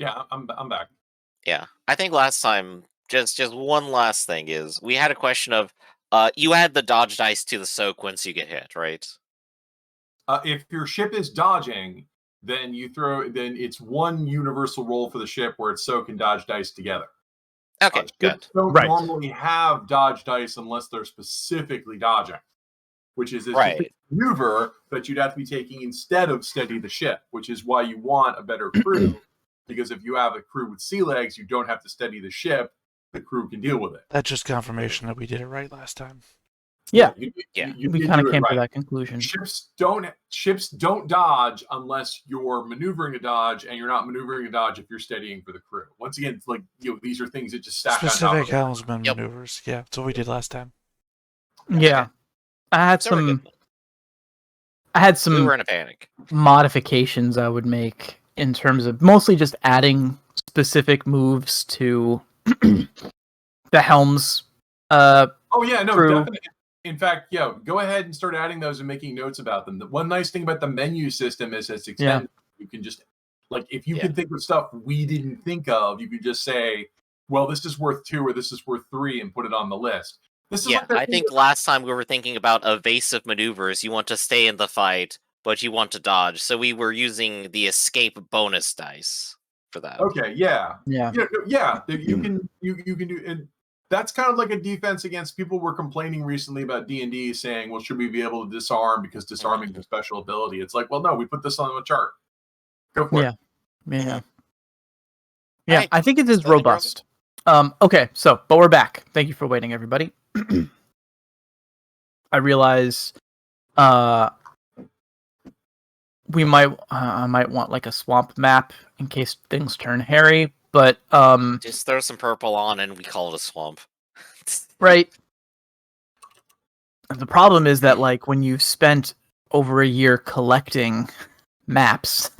Yeah, I'm back. Yeah, I think last time, just one last thing is we had a question of, you add the dodge dice to the soak once you get hit, right? If your ship is dodging, then then it's one universal roll for the ship where it's soak and dodge dice together. Okay, good. Ships don't Right. normally have dodge dice unless they're specifically dodging, which is a Right. maneuver that you'd have to be taking instead of steady the ship, which is why you want a better crew. Because if you have a crew with sea legs, you don't have to steady the ship. The crew can deal with it. That's just confirmation that we did it right last time. Yeah. You We did kind do of it came to right. that conclusion. Ships don't dodge unless you're maneuvering a dodge, and you're not maneuvering a dodge if you're steadying for the crew. Once again, it's like these are things that just stack Specific on top of helmsman Yep. maneuvers. Yeah, that's what we did last time. Yeah. I had So we're good. We some were in a panic. modifications I would make in terms of mostly just adding specific moves to the helms. Oh yeah, no, Crew. definitely. In fact, go ahead and start adding those and making notes about them. The one nice thing about the menu system is it's extended. You can just if you can think of stuff we didn't think of, you could just say, well, this is worth 2 or this is worth 3 and put it on the list. This is I think last time we were thinking about evasive maneuvers. You want to stay in the fight, but you want to dodge. So we were using the escape bonus dice for that. Okay, yeah. Yeah. You can do, and that's kind of like a defense against people were complaining recently about D&D saying, well, should we be able to disarm because disarming is a special ability? It's like, well, no, we put this on the chart. Go for it. Yeah. Right. I think it is robust. Okay, but we're back. Thank you for waiting, everybody. I realize we might I might want like a swamp map in case things turn hairy, but just throw some purple on and we call it a swamp. Right. The problem is that like when you've spent over a year collecting maps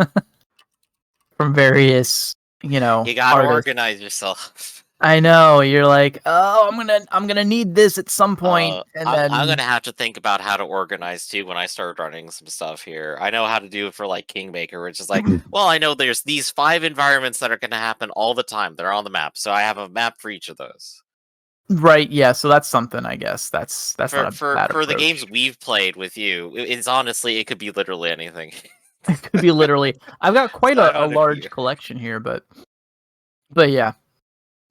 from various, you gotta organize yourself. I know, you're like, oh, I'm gonna need this at some point, and then I'm gonna have to think about how to organize too when I start running some stuff here. I know how to do it for like Kingmaker, which is like, well, I know there's these 5 environments that are gonna happen all the time. They're on the map, so I have a map for each of those. Right, yeah. So that's something, I guess. That's not a bad for the approach. games we've played with you. It's honestly, it could be literally anything. It could be literally. I've got quite a large collection here, but yeah.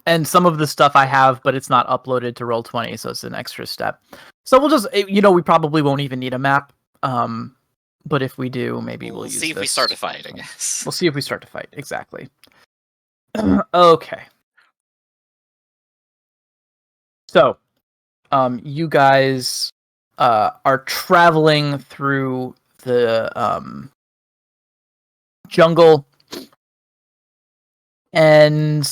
And some of the stuff I have, but it's not uploaded to Roll20, so it's an extra step. So we'll just, we probably won't even need a map. But if we do, maybe we'll use see if we start to fight, I guess. We'll see if we start to fight, exactly. Okay. So, you guys are traveling through the jungle, and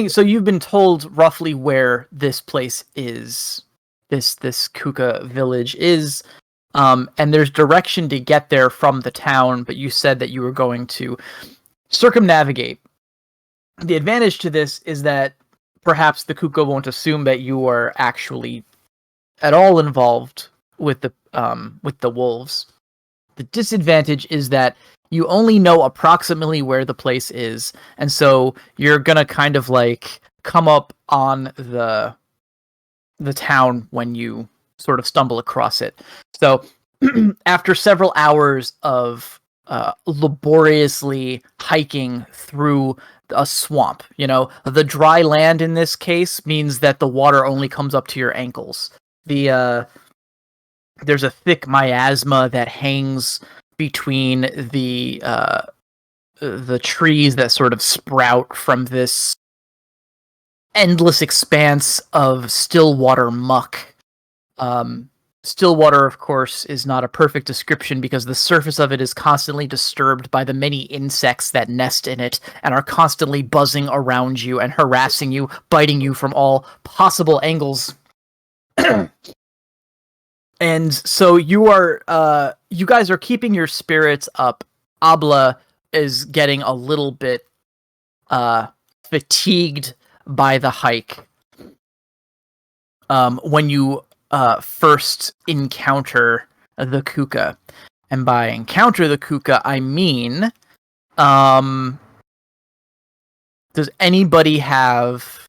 so you've been told roughly where this place is, this Kuka village is, and there's direction to get there from the town, but you said that you were going to circumnavigate. The advantage to this is that perhaps the Kuka won't assume that you are actually at all involved with the wolves. The disadvantage is that you only know approximately where the place is, and so you're gonna kind of like come up on the town when you sort of stumble across it. So after several hours of laboriously hiking through a swamp, the dry land in this case means that the water only comes up to your ankles. There's a thick miasma that hangs between the trees that sort of sprout from this endless expanse of still water muck. Still water, of course, is not a perfect description because the surface of it is constantly disturbed by the many insects that nest in it and are constantly buzzing around you and harassing you, biting you from all possible angles. And so you guys are keeping your spirits up. Abla is getting a little bit fatigued by the hike. When you first encounter the Kuka, and by encounter the Kuka, I mean Does anybody have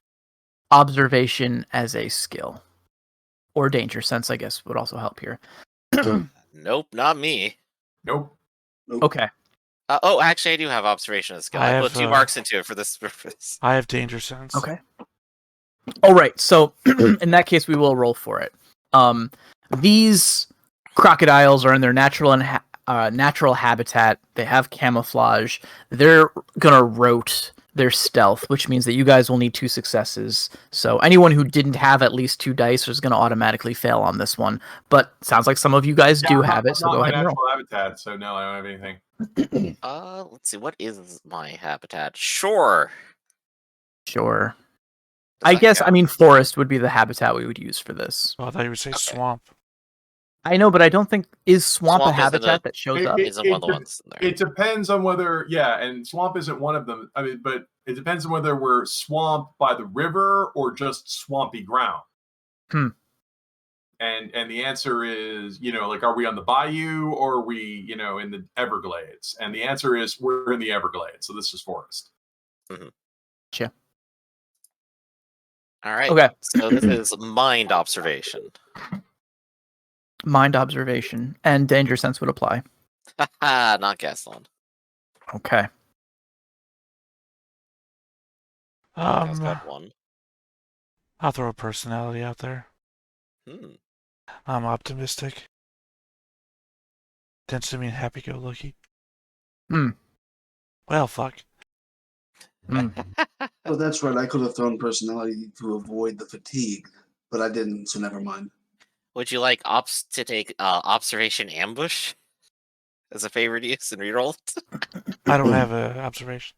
observation as a skill? Or danger sense, I guess, would also help here. Nope, not me. Nope. Okay. Actually, I do have observation as a skill. I put 2 marks into it for this purpose. I have danger sense. Okay. All right. So in that case, we will roll for it. These crocodiles are in their natural habitat. They have camouflage. They're gonna rote their stealth, which means that you guys will need 2 successes. So anyone who didn't have at least 2 dice is going to automatically fail on this one. But sounds like some of you guys do have it, so go ahead and roll. Habitat, so no, I don't have anything. Let's see. What is my habitat? Sure. I guess, I mean, forest would be the habitat we would use for this. Oh, I thought you would say swamp. I know, but I don't think is swamp a habitat that shows up. Isn't one of the ones in there. It depends on whether, and swamp isn't one of them. I mean, but it depends on whether we're swamp by the river or just swampy ground. And the answer is, like, are we on the bayou or are we, in the Everglades? And the answer is we're in the Everglades, so this is forest. Mm-hmm. Sure. All right. Okay. So this is mind observation. Mind observation and danger sense would apply. Not Gaston. Okay. Got one. I'll throw a personality out there. I'm optimistic. Tends to mean happy-go-lucky. Well, fuck. Oh, that's right. I could have thrown personality to avoid the fatigue, but I didn't, so never mind. Would you like ops to take observation ambush as a favorite use and reroll it? I don't have an observation.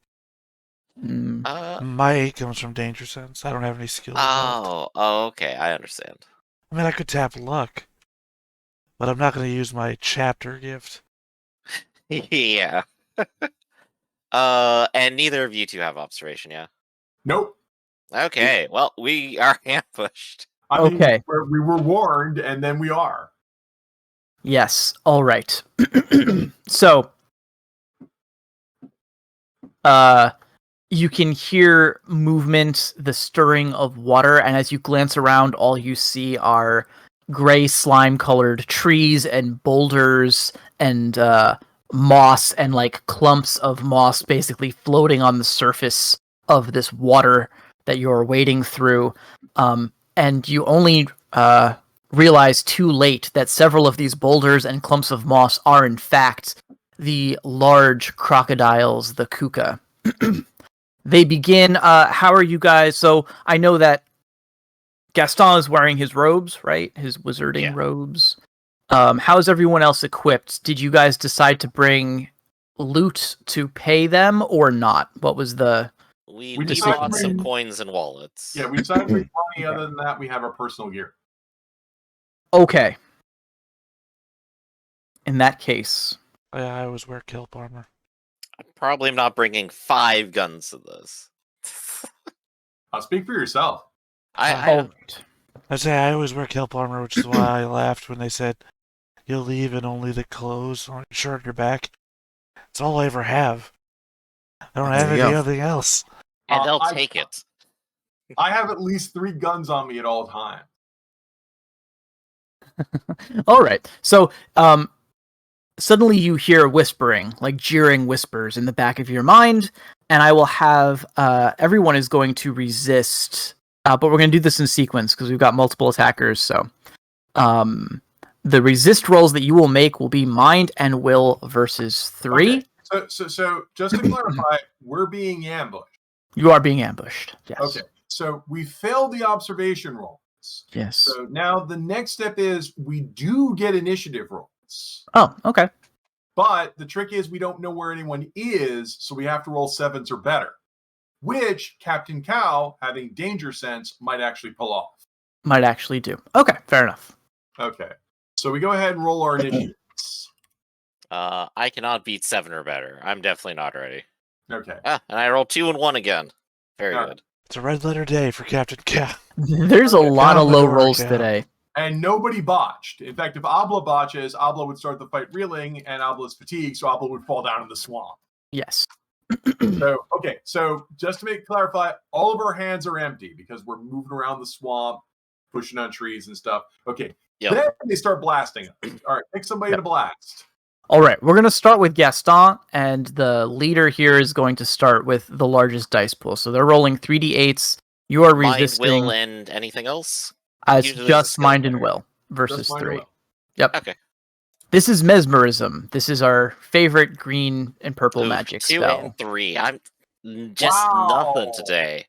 My 8 comes from danger sense. I don't have any skills. Oh, okay. I understand. I mean, I could tap luck, but I'm not going to use my chapter gift. Yeah. And neither of you 2 have observation, yeah? Nope. Okay, well, we are ambushed. I mean, we were warned, and then we are. Yes. All right. So, you can hear movement, the stirring of water, and as you glance around, all you see are gray slime-colored trees and boulders and moss and like clumps of moss basically floating on the surface of this water that you're wading through. And you only realize too late that several of these boulders and clumps of moss are in fact the large crocodiles, the kuka. They begin, how are you guys? So I know that Gaston is wearing his robes, right? His wizarding robes. How's everyone else equipped? Did you guys decide to bring loot to pay them or not? What was the... We bought some coins and wallets. Yeah, we decided to bring money. Other than that, we have our personal gear. Okay. In that case... I always wear kelp armor. I probably am not bringing 5 guns to this. I'll speak for yourself. I say I always wear kelp armor, which is why I laughed when they said you'll leave and only the clothes on your shirt and your back. It's all I ever have. I don't have anything else. And they'll take it. I have at least 3 guns on me at all times. All right. So, suddenly you hear whispering, like jeering whispers in the back of your mind, and I will have everyone is going to resist, but we're going to do this in sequence because we've got multiple attackers. So, the resist rolls that you will make will be mind and will versus 3. Okay. So just to clarify, we're being ambushed. You are being ambushed. Yes. Okay. So we failed the observation rolls. Yes. So now the next step is we do get initiative rolls. Oh, okay. But the trick is we don't know where anyone is, so we have to roll 7s or better, which Captain Cow, having danger sense, might actually pull off. Might actually do. Okay, fair enough. Okay. So we go ahead and roll our initiatives. I cannot beat 7 or better. I'm definitely not ready. Okay. And I rolled 2 and 1 again. Very good. It's a red letter day for Captain Cow. There's a lot of low rolls today. And nobody botched. In fact, if Abla botches, Abla would start the fight reeling, and Abla's fatigued, so Abla would fall down in the swamp. Yes. So just to clarify, all of our hands are empty because we're moving around the swamp, pushing on trees and stuff. Okay. Yep. Then they start blasting us. All right, pick somebody to blast. All right, we're going to start with Gaston, and the leader here is going to start with the largest dice pool. So they're rolling 3d8s. You are resisting. Mind, will, and anything else? It's Usually just mind skill and will versus Just mind 3. and will. Yep. Okay. This is mesmerism. This is our favorite green and purple Ooh, magic 2 spell. and 3. I'm just nothing Wow. today.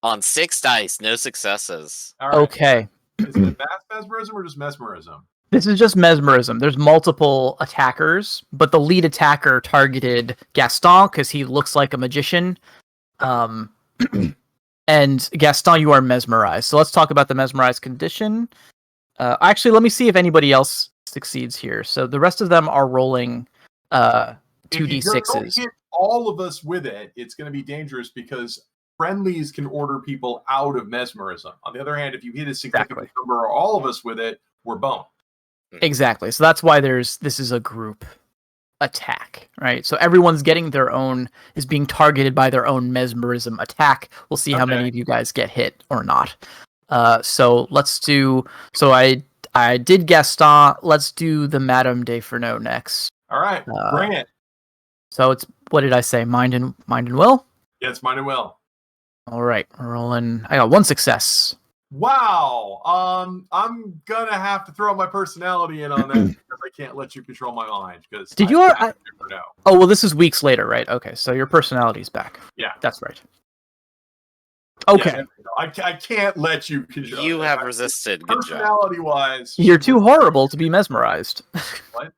On 6 dice, no successes. All right. Okay. Is it mass mesmerism or just mesmerism? This is just mesmerism. There's multiple attackers, but the lead attacker targeted Gaston because he looks like a magician. And Gaston, you are mesmerized. So let's talk about the mesmerized condition. Actually, let me see if anybody else succeeds here. So the rest of them are rolling If you don't 2d6s. hit all of us with it, it's going to be dangerous because friendlies can order people out of mesmerism. On the other hand, if you hit a significant number of all of us with it, we're boned. Exactly. So that's why this is a group attack, right? So everyone's getting their own, is being targeted by their own mesmerism attack. We'll see how many of you guys get hit or not. So let's do, so I did Gaston. Let's do the Madame de Fernot next. All right, bring it. So it's, what did I say? Mind and will? Yeah, it's mind and will. All right, we're rolling. I got 1 success. Wow. I'm gonna have to throw my personality in on that because I can't let you control my mind. Because Did you? Oh well, this is weeks later, right? Okay, so your personality's back. Yeah, that's right. Okay, yeah, I can't let you control. You have resisted. Good job. Personality-wise, you're too horrible to be mesmerized. What?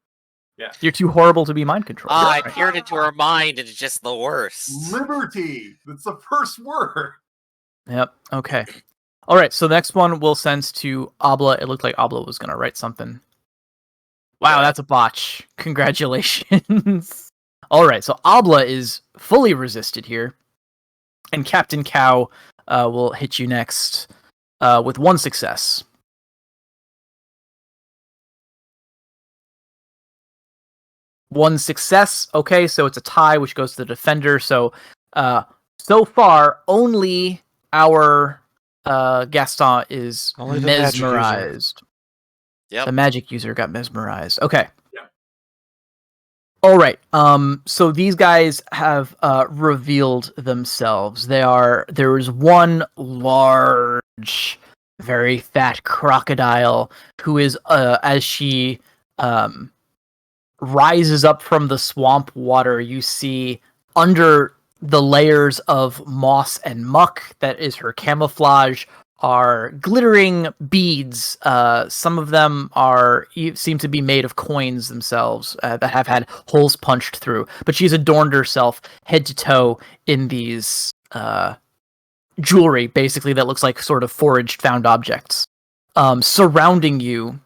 Yeah, you're too horrible to be mind controlled. I peered into her mind, and it's just the worst. Liberty. That's the first word. Yep. Okay. All right, so the next one we'll send to Abla. It looked like Abla was going to write something. Wow, that's a botch. Congratulations. All right, so Abla is fully resisted here. And Captain Cow will hit you next with 1 success. One success. Okay, so it's a tie, which goes to the defender. So, so far, only our Gaston is Only the mesmerized. Yep. The magic user got mesmerized. Okay. Yeah. All right. So these guys have revealed themselves. There is one large, very fat crocodile who is as she rises up from the swamp water, you see under the layers of moss and muck that is her camouflage are glittering beads. Some of them seem to be made of coins themselves that have had holes punched through. But she's adorned herself head to toe in these jewelry, basically, that looks like sort of foraged found objects. Surrounding you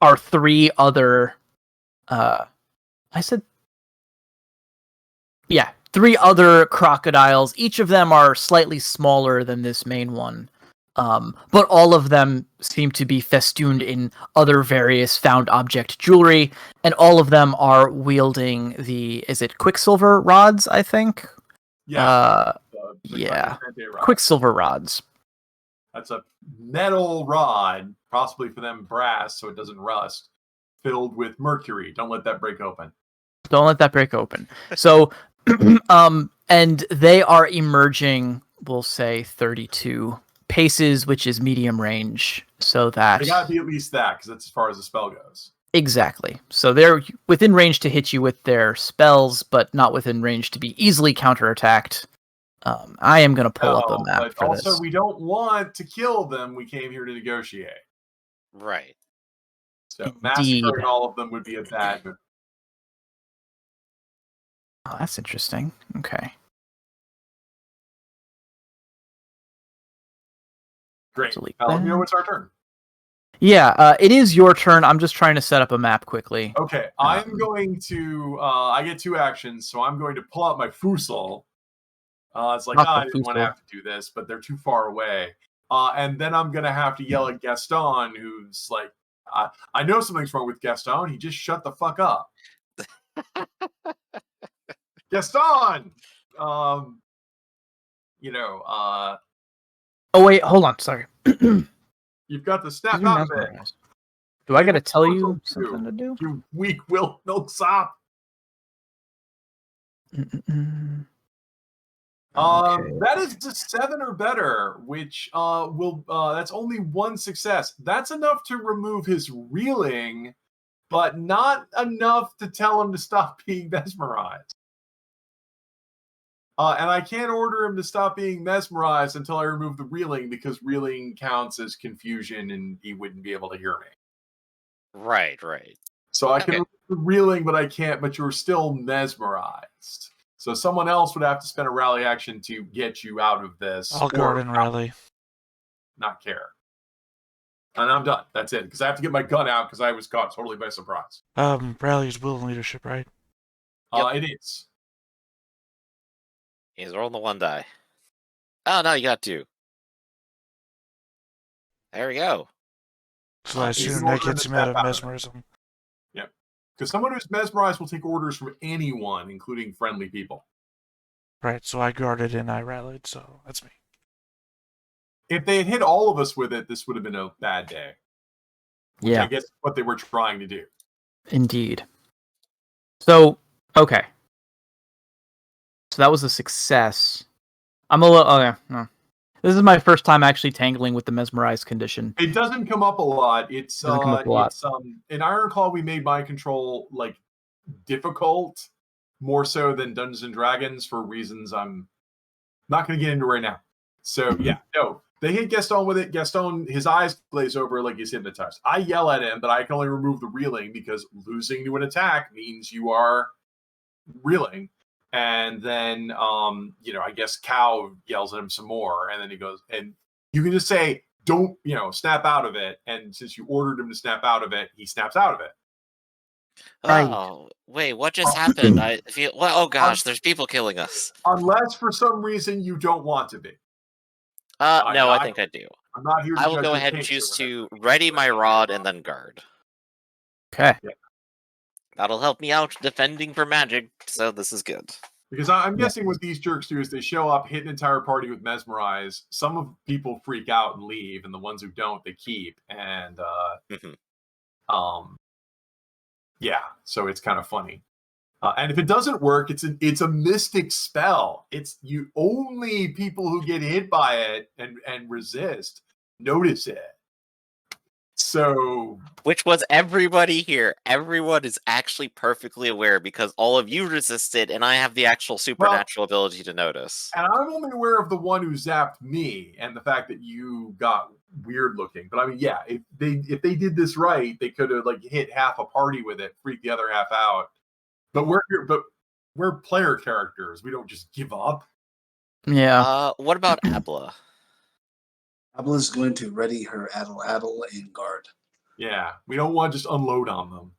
are 3 other... 3 other crocodiles. Each of them are slightly smaller than this main one. But all of them seem to be festooned in other various found object jewelry, and all of them are wielding is it Quicksilver rods, I think? Yeah. Quicksilver rods. That's a metal rod, possibly for them brass so it doesn't rust, filled with mercury. Don't let that break open. Don't let that break open. So, and they are emerging, we'll say 32 paces, which is medium range, so that... They gotta be at least that, because that's as far as the spell goes. Exactly. So they're within range to hit you with their spells, but not within range to be easily counterattacked. I am going to pull up a map for also, this. we don't want to kill them. We came here to negotiate. Right. So massacring all of them would be a bad move. Oh, that's interesting. Okay. Great. Let me know it's our turn. Yeah, it is your turn. I'm just trying to set up a map quickly. Okay, I'm going to... I get 2 actions, so I'm going to pull out my Fusel. It's like, I didn't want to have to do this, but they're too far away. And then I'm going to have to yell at Gaston, who's like, I know something's wrong with Gaston. He just shut the fuck up. Gaston. Oh wait, hold on. Sorry. You've got to snap You out of it. mesmerized. Do I gotta tell you Told something to do? You weak-willed milksop. Mm-mm-mm. Okay. That is just 7 or better, which will that's only one success. That's enough to remove his reeling, but not enough to tell him to stop being mesmerized. And I can't order him to stop being mesmerized until I remove the reeling, because reeling counts as confusion and he wouldn't be able to hear me. Right. So I can remove the reeling, but I can't, but you're still mesmerized. So someone else would have to spend a rally action to get you out of this. I'll guard and rally. Not care. And I'm done. That's it. Because I have to get my gun out because I was caught totally by surprise. Rally's will and leadership, right? It is. He's rolling the 1 die. Oh, no, you got 2. There we go. So I assume that gets him out of mesmerism. Yep. Because someone who's mesmerized will take orders from anyone, including friendly people. Right, so I guarded and I rallied, so that's me. If they had hit all of us with it, this would have been a bad day. Yeah. I guess what they were trying to do. Indeed. So, okay. So that was a success. I'm a little... Okay, no. This is my first time actually tangling with the mesmerized condition. It doesn't come up a lot. It's Doesn't come up a lot. In Ironclaw we made mind control difficult, more so than Dungeons and Dragons, for reasons I'm not going to get into right now. So they hit Gaston with it. Gaston, his eyes glaze over like he's hypnotized. I yell at him, but I can only remove the reeling because losing to an attack means you are reeling. And then, I guess Cow yells at him some more, and then he goes, and you can just say, don't, snap out of it. And since you ordered him to snap out of it, he snaps out of it. Oh, wait, what just happened? I feel, oh gosh, there's people killing us. Unless for some reason you don't want to be. No, I think I do. I'm not here to I will go ahead and choose to ready my rod and then guard. Okay. Yeah. That'll help me out defending for magic, so this is good. Because I'm guessing what these jerks do is they show up, hit an entire party with mesmerize. Some of people freak out and leave, and the ones who don't, they keep. And so it's kind of funny. And if it doesn't work, it's a mystic spell. It's only people who get hit by it and resist notice it. So, which was everybody here. Everyone is actually perfectly aware because all of you resisted, and I have the actual supernatural ability to notice. And I'm only aware of the one who zapped me and the fact that you got weird looking. But I mean, yeah, if they did this right, they could have hit half a party with it, freak the other half out. But we're player characters. We don't just give up. Yeah. What about Abla? Abla's going to ready her addle and guard. Yeah, we don't want to just unload on them.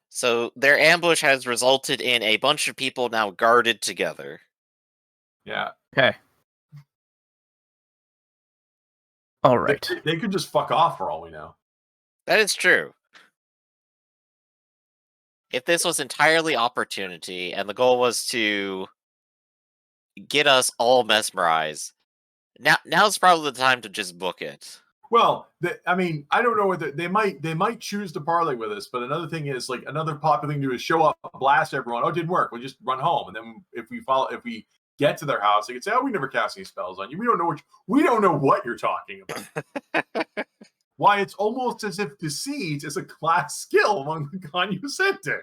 So their ambush has resulted in a bunch of people now guarded together. Yeah. Okay. All right. They could just fuck off for all we know. That is true. If this was entirely opportunity and the goal was to get us all mesmerized, now's probably the time to just book it. Well, I mean, I don't know whether they might choose to parlay with us, but another thing is another popular thing to do is show up, blast everyone. Oh, it didn't work. We'll just run home, and then if we get to their house, they can say, "Oh, we never cast any spells on you. We don't know what you're talking about." Why, it's almost as if deceit is a class skill among the Cognoscente.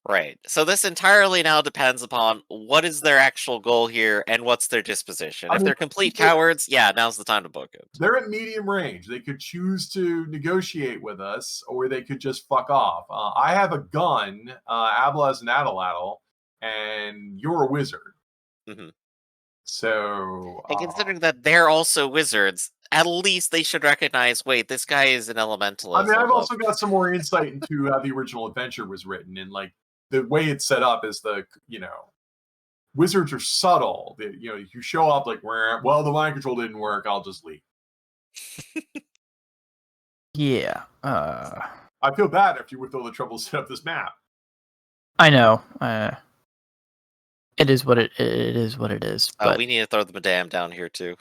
Right. So this entirely now depends upon what is their actual goal here and what's their disposition. If they're complete cowards, now's the time to book it. They're at medium range. They could choose to negotiate with us, or they could just fuck off. I have a gun. Abla has an addle, and you're a wizard. Mm-hmm. So, and considering that they're also wizards, at least they should recognize, wait, this guy is an elementalist. I mean, I've also got some more insight into how the original adventure was written, and the way it's set up is wizards are subtle. You show up well, the mind control didn't work, I'll just leave. Yeah. I feel bad after you went through all the trouble to set up this map. I know. It is what it is. What it is. But we need to throw the madame down here too.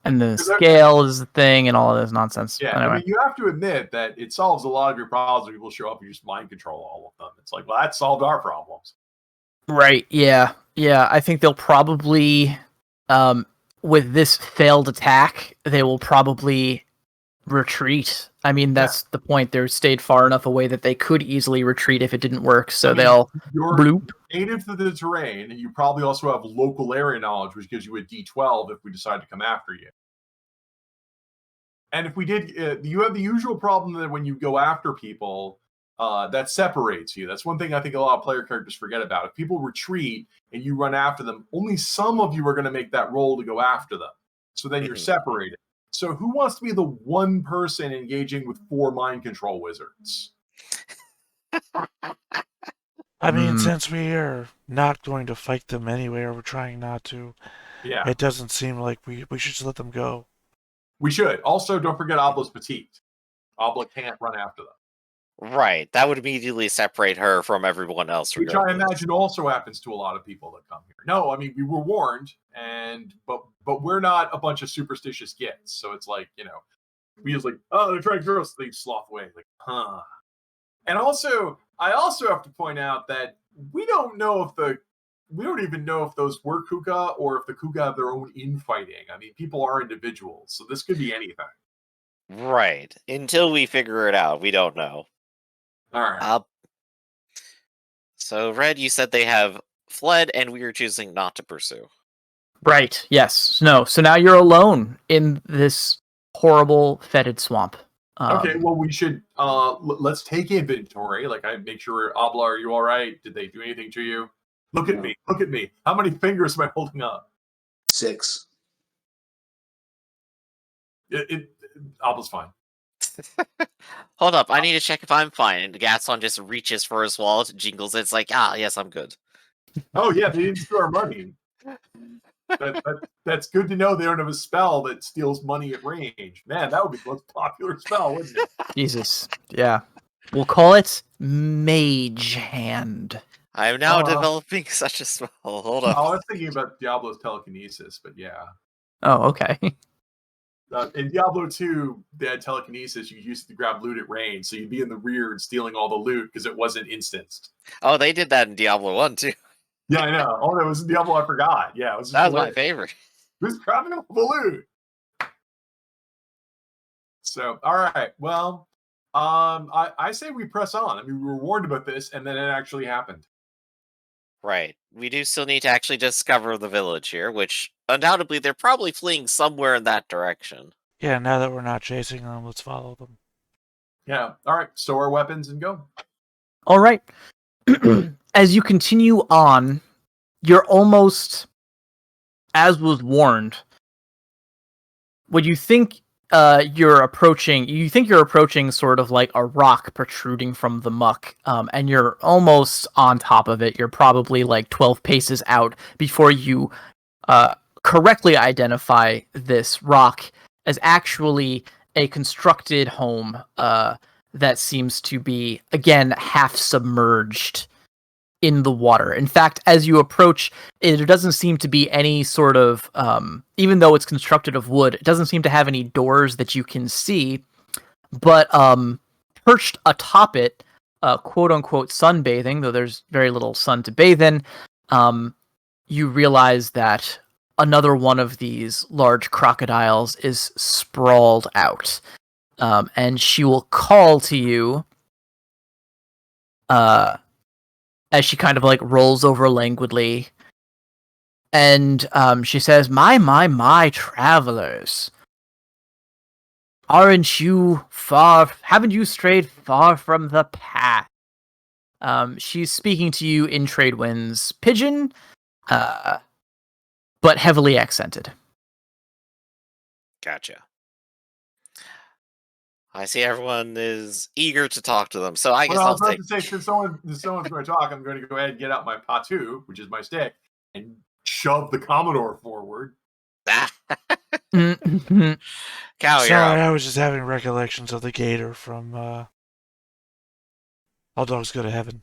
and the scale is the thing, and all of this nonsense. Yeah, Anyway. I mean, you have to admit that it solves a lot of your problems when people show up and you just mind control all of them. It's like, well, that solved our problems. Right. Yeah. Yeah. I think they'll probably, with this failed attack, they will probably retreat. I mean, that's the point. They're stayed far enough away that they could easily retreat if it didn't work. So they'll bloop. Native to the terrain, and you probably also have local area knowledge, which gives you a D12 if we decide to come after you. And if we did, you have the usual problem that when you go after people, that separates you. That's one thing I think a lot of player characters forget about. If people retreat and you run after them, only some of you are going to make that roll to go after them. So then you're separated. So who wants to be the one person engaging with 4 mind control wizards? I mean, since we are not going to fight them anyway, or we're trying not to, it doesn't seem like we should just let them go. We should. Also, don't forget Obla's petite. Obla can't run after them. Right. That would immediately separate her from everyone else. Which I imagine also happens to a lot of people that come here. No, I mean, we were warned, but we're not a bunch of superstitious gits. So it's like, we just like, oh, they're trying to gross. They sloth away. Like, huh. And also, I also have to point out that we don't even know if those were Kuka or if the Kuka have their own infighting. I mean, people are individuals, so this could be anything. Right. Until we figure it out, we don't know. All right. So, Red, you said they have fled, and we are choosing not to pursue. Right. Yes. No. So now you're alone in this horrible fetid swamp. Okay. Well, we should let's take inventory. Like, I make sure. Obla, are you all right? Did they do anything to you? Look at me. Look at me. How many fingers am I holding up? 6. Obla's fine. Hold up, I need to check if I'm fine. And Gaston just reaches for his wallet, jingles it. It's like, yes, I'm good. Oh, yeah, they didn't steal our money. That's good to know they don't have a spell that steals money at range. Man, that would be the most popular spell, wouldn't it? Jesus. Yeah. We'll call it Mage Hand. I am now developing such a spell. Hold up. I was thinking about Diablo's telekinesis, but yeah. Oh, okay. In Diablo 2, they had telekinesis. You used to grab loot at range, so you'd be in the rear and stealing all the loot because it wasn't instanced. Oh, they did that in Diablo 1 too. Yeah, I know. Oh, that was in Diablo. I forgot. Yeah, it was. That was my favorite. Who's grabbing all the loot? So, all right. Well, I say we press on. I mean, we were warned about this, and then it actually happened. Right. We do still need to actually discover the village here, which undoubtedly they're probably fleeing somewhere in that direction. Yeah, now that we're not chasing them, let's follow them. Yeah. All right. Store our weapons and go. All right. As you continue on, you're almost, as was warned, what you think you're approaching sort of like a rock protruding from the muck, and you're almost on top of it. You're probably like 12 paces out before you correctly identify this rock as actually a constructed home that seems to be, again, half submerged in the water. In fact, as you approach, there doesn't seem to be any sort of, even though it's constructed of wood, it doesn't seem to have any doors that you can see, but perched atop it, quote-unquote sunbathing, though there's very little sun to bathe in, you realize that another one of these large crocodiles is sprawled out, and she will call to you, as she kind of like rolls over languidly, and she says, my, travelers, haven't you strayed far from the path? She's speaking to you in Tradewind's Pidgin, but heavily accented. Gotcha. I see everyone is eager to talk to them, so I guess I I'll was about to say, since someone's going to talk, I'm going to go ahead and get out my patu, which is my stick, and shove the Commodore forward. Cow, Sorry, you're up. I was just having recollections of the Gator from All Dogs Go to Heaven.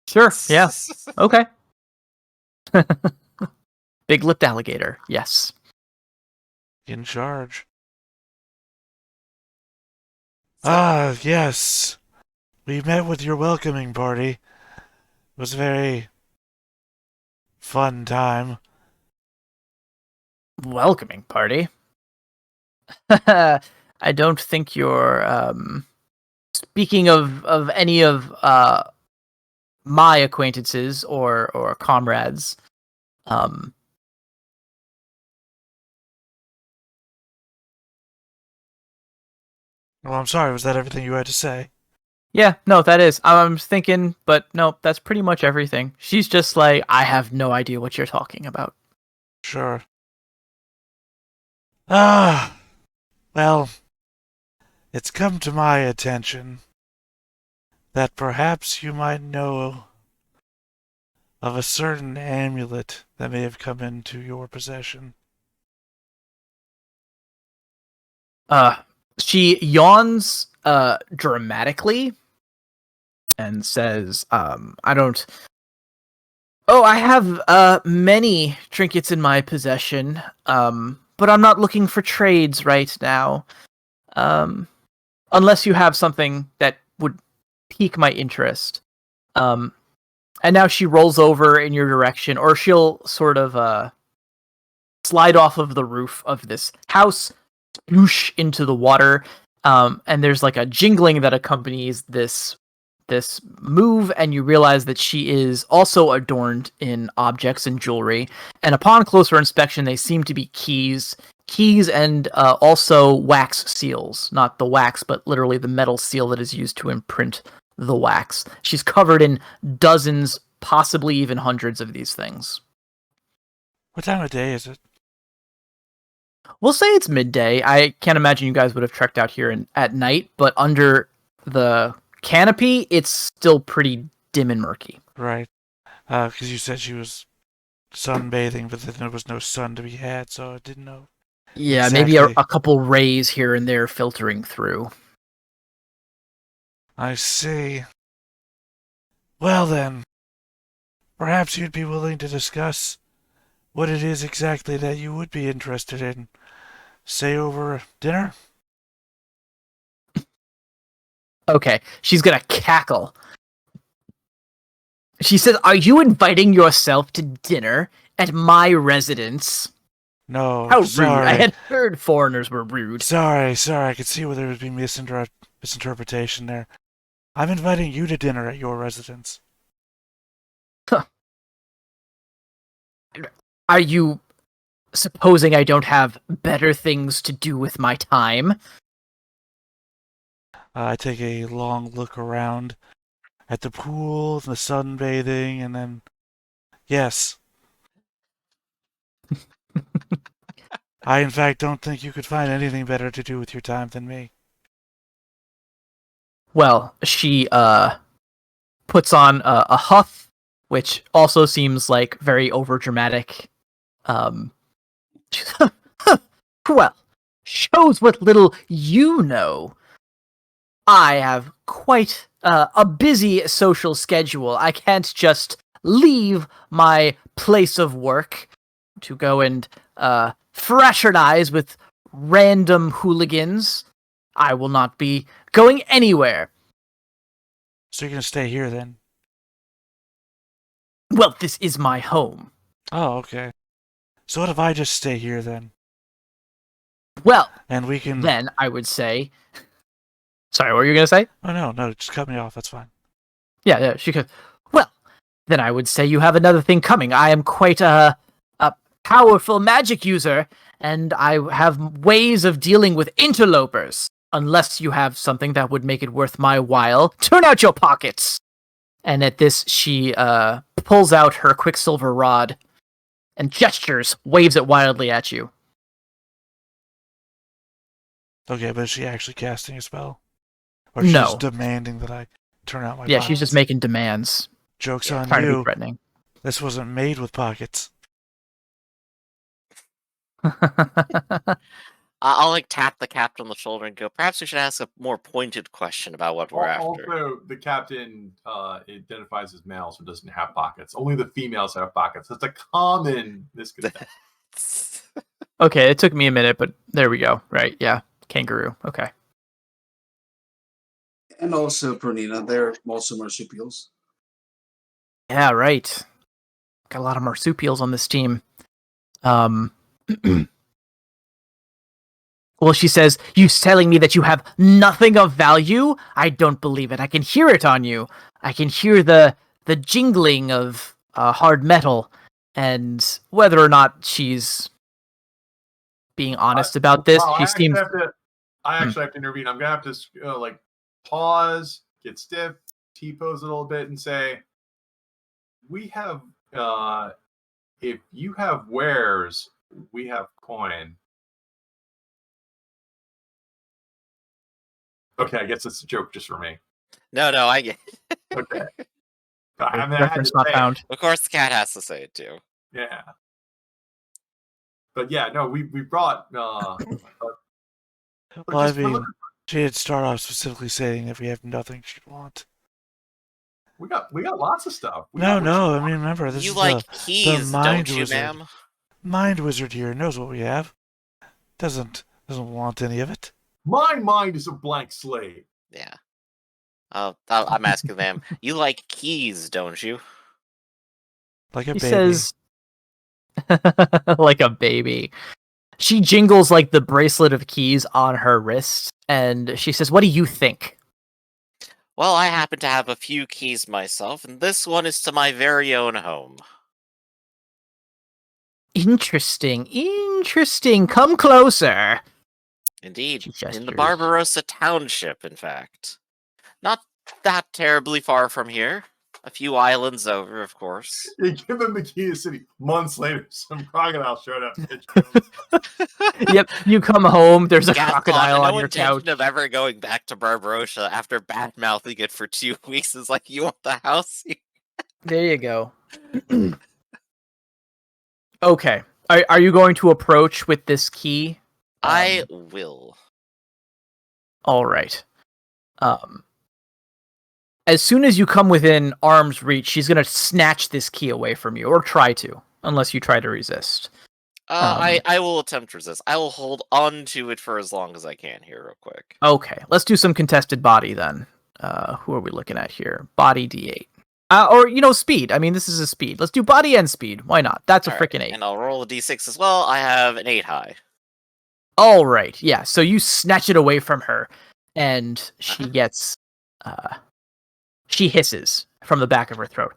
Sure. Yeah. Okay. Big lipped alligator. Yes. In charge. So- Ah, yes. We met with your welcoming party. It was a very fun time. Welcoming party. I don't think you're speaking of any of my acquaintances or comrades. Um, Well, I'm sorry, was that everything you had to say? yeah, no, that is. I'm thinking, but no, that's pretty much everything. She's just like, I have no idea what you're talking about. Sure. Ah, well, it's come to my attention that perhaps you might know of a certain amulet that may have come into your possession. She yawns dramatically and says, I don't. Oh, I have many trinkets in my possession, but I'm not looking for trades right now. Unless you have something that would pique my interest. And now she rolls over in your direction, or she'll sort of slide off of the roof of this house, sploosh into the water, and there's like a jingling that accompanies this move, and you realize that she is also adorned in objects and jewelry, and upon closer inspection they seem to be keys and also wax seals, not the wax but literally the metal seal that is used to imprint the wax. She's covered in dozens, possibly even hundreds of these things. What time of day is it? We'll say it's midday. I can't imagine you guys would have trekked out here at night, but under the canopy, it's still pretty dim and murky. Right. Because you said she was sunbathing, but then there was no sun to be had, so I didn't know. Yeah, Exactly. maybe a couple rays here and there filtering through. I see. Well then, perhaps you'd be willing to discuss what it is exactly that you would be interested in. Say over dinner? Okay, she's gonna cackle. She says, "Are you inviting yourself to dinner at my residence?" No, How rude. sorry. I had heard foreigners were rude. Sorry, I could see where there would be misinterpretation there. I'm inviting you to dinner at your residence. Are you supposing I don't have better things to do with my time? I take a long look around at the pool, the sunbathing, and then, yes. I, in fact, don't think you could find anything better to do with your time than me. Well, she puts on a huff, which also seems like very overdramatic. Well, shows what little you know. I have quite a busy social schedule. I can't just leave my place of work to go and fraternize with random hooligans. I will not be going anywhere. So you're going to stay here then? Well, this is my home. Oh, okay. So what if I just stay here then? Well, And we can... then I would say... Sorry, what were you going to say? Oh, no, just cut me off. That's fine. Yeah, she could. Well, then I would say you have another thing coming. I am quite a powerful magic user, and I have ways of dealing with interlopers. Unless you have something that would make it worth my while, turn out your pockets. And at this, she pulls out her quicksilver rod and gestures, waves it wildly at you. Okay, but is she actually casting a spell? Or she's No. just demanding that I turn out my Yeah, pockets? she's just making demands. Joke's on Trying to be you. threatening. This wasn't made with pockets. I'll like tap the captain on the shoulder and go, perhaps we should ask a more pointed question about what we're after. Also, the captain identifies as male, so doesn't have pockets. Only the females have pockets. That's a common misconception. Okay, it took me a minute, but there we go. Right, yeah. Kangaroo. Okay. And also Pernina, they're also marsupials. Yeah, right. Got a lot of marsupials on this team. Well, she says, you telling me that you have nothing of value? I don't believe it. I can hear it on you. I can hear the jingling of hard metal. And whether or not she's being honest about this, she seems... I actually have to intervene. I'm going to have to pause, get stiff, T-pose a little bit, and say, we have... if you have wares, we have coin. Okay, I guess it's a joke just for me. No, I get it. Okay. I mean, reference not found. Of course, the cat has to say it too. Yeah. But yeah, no, we brought. Well, I mean, she had started off specifically saying if we have nothing she'd want. We got lots of stuff. I mean, remember, this you is like the keys, mind don't you, wizard. ma'am? Mind wizard here knows what we have. Doesn't want any of it. My mind is a blank slate. Yeah. I'm asking them. You like keys, don't you? Like a He baby. says, like a baby. She jingles like the bracelet of keys on her wrist, and she says, what do you think? Well, I happen to have a few keys myself, and this one is to my very own home. Interesting. Come closer. Indeed, She in the gestures. Barbarossa Township, in fact. Not that terribly far from here. A few islands over, of course. You give him the key to the city. Months later, some crocodile showed up. Yep, you come home, there's a Gaston, crocodile on no your couch. intention of ever going back to Barbarossa after bad-mouthing it for 2 weeks is like, you want the house? There you go. Okay. Are you going to approach with this key? I will. All right. As soon as you come within arm's reach, she's going to snatch this key away from you, or try to, unless you try to resist. I will attempt to resist. I will hold on to it for as long as I can here, real quick. Okay, let's do some contested body then. Who are we looking at here? Body D8. Or, speed. I mean, this is a speed. Let's do body and speed. Why not? That's a freaking 8. And I'll roll a d6 as well. I have an 8 high. All right, yeah. So you snatch it away from her, and she gets... she hisses from the back of her throat.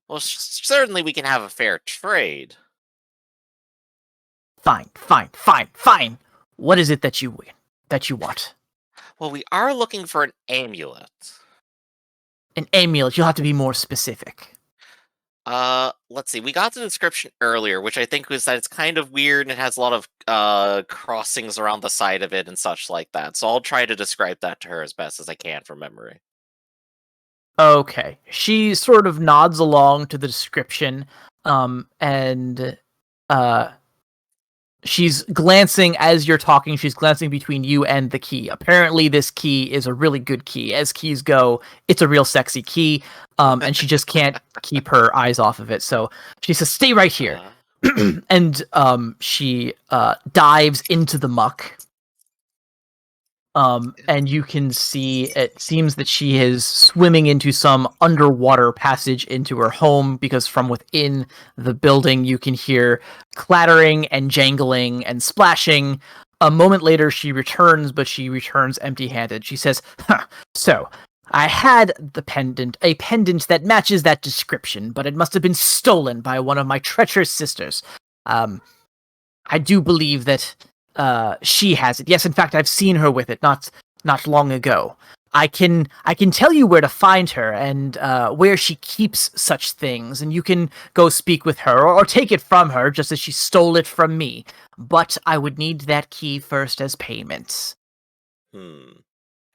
Well, certainly we can have a fair trade. Fine. What is it that you want? Well, we are looking for an amulet. An amulet. You'll have to be more specific. Let's see. We got the description earlier, which I think was that it's kind of weird and it has a lot of crossings around the side of it and such like that. So I'll try to describe that to her as best as I can from memory. Okay. She sort of nods along to the description, and she's glancing as you're talking. She's glancing between you and the key. Apparently, this key is a really good key. As keys go, it's a real sexy key, and she just can't keep her eyes off of it. So she says, "Stay right here," and she dives into the muck. And you can see it seems that she is swimming into some underwater passage into her home, because from within the building you can hear clattering and jangling and splashing. A moment later she returns, but she returns empty-handed. She says, so, I had a pendant that matches that description, but it must have been stolen by one of my treacherous sisters. I do believe that she has it. Yes, in fact, I've seen her with it not long ago. I can tell you where to find her and where she keeps such things, and you can go speak with her or take it from her, just as she stole it from me. But I would need that key first as payment.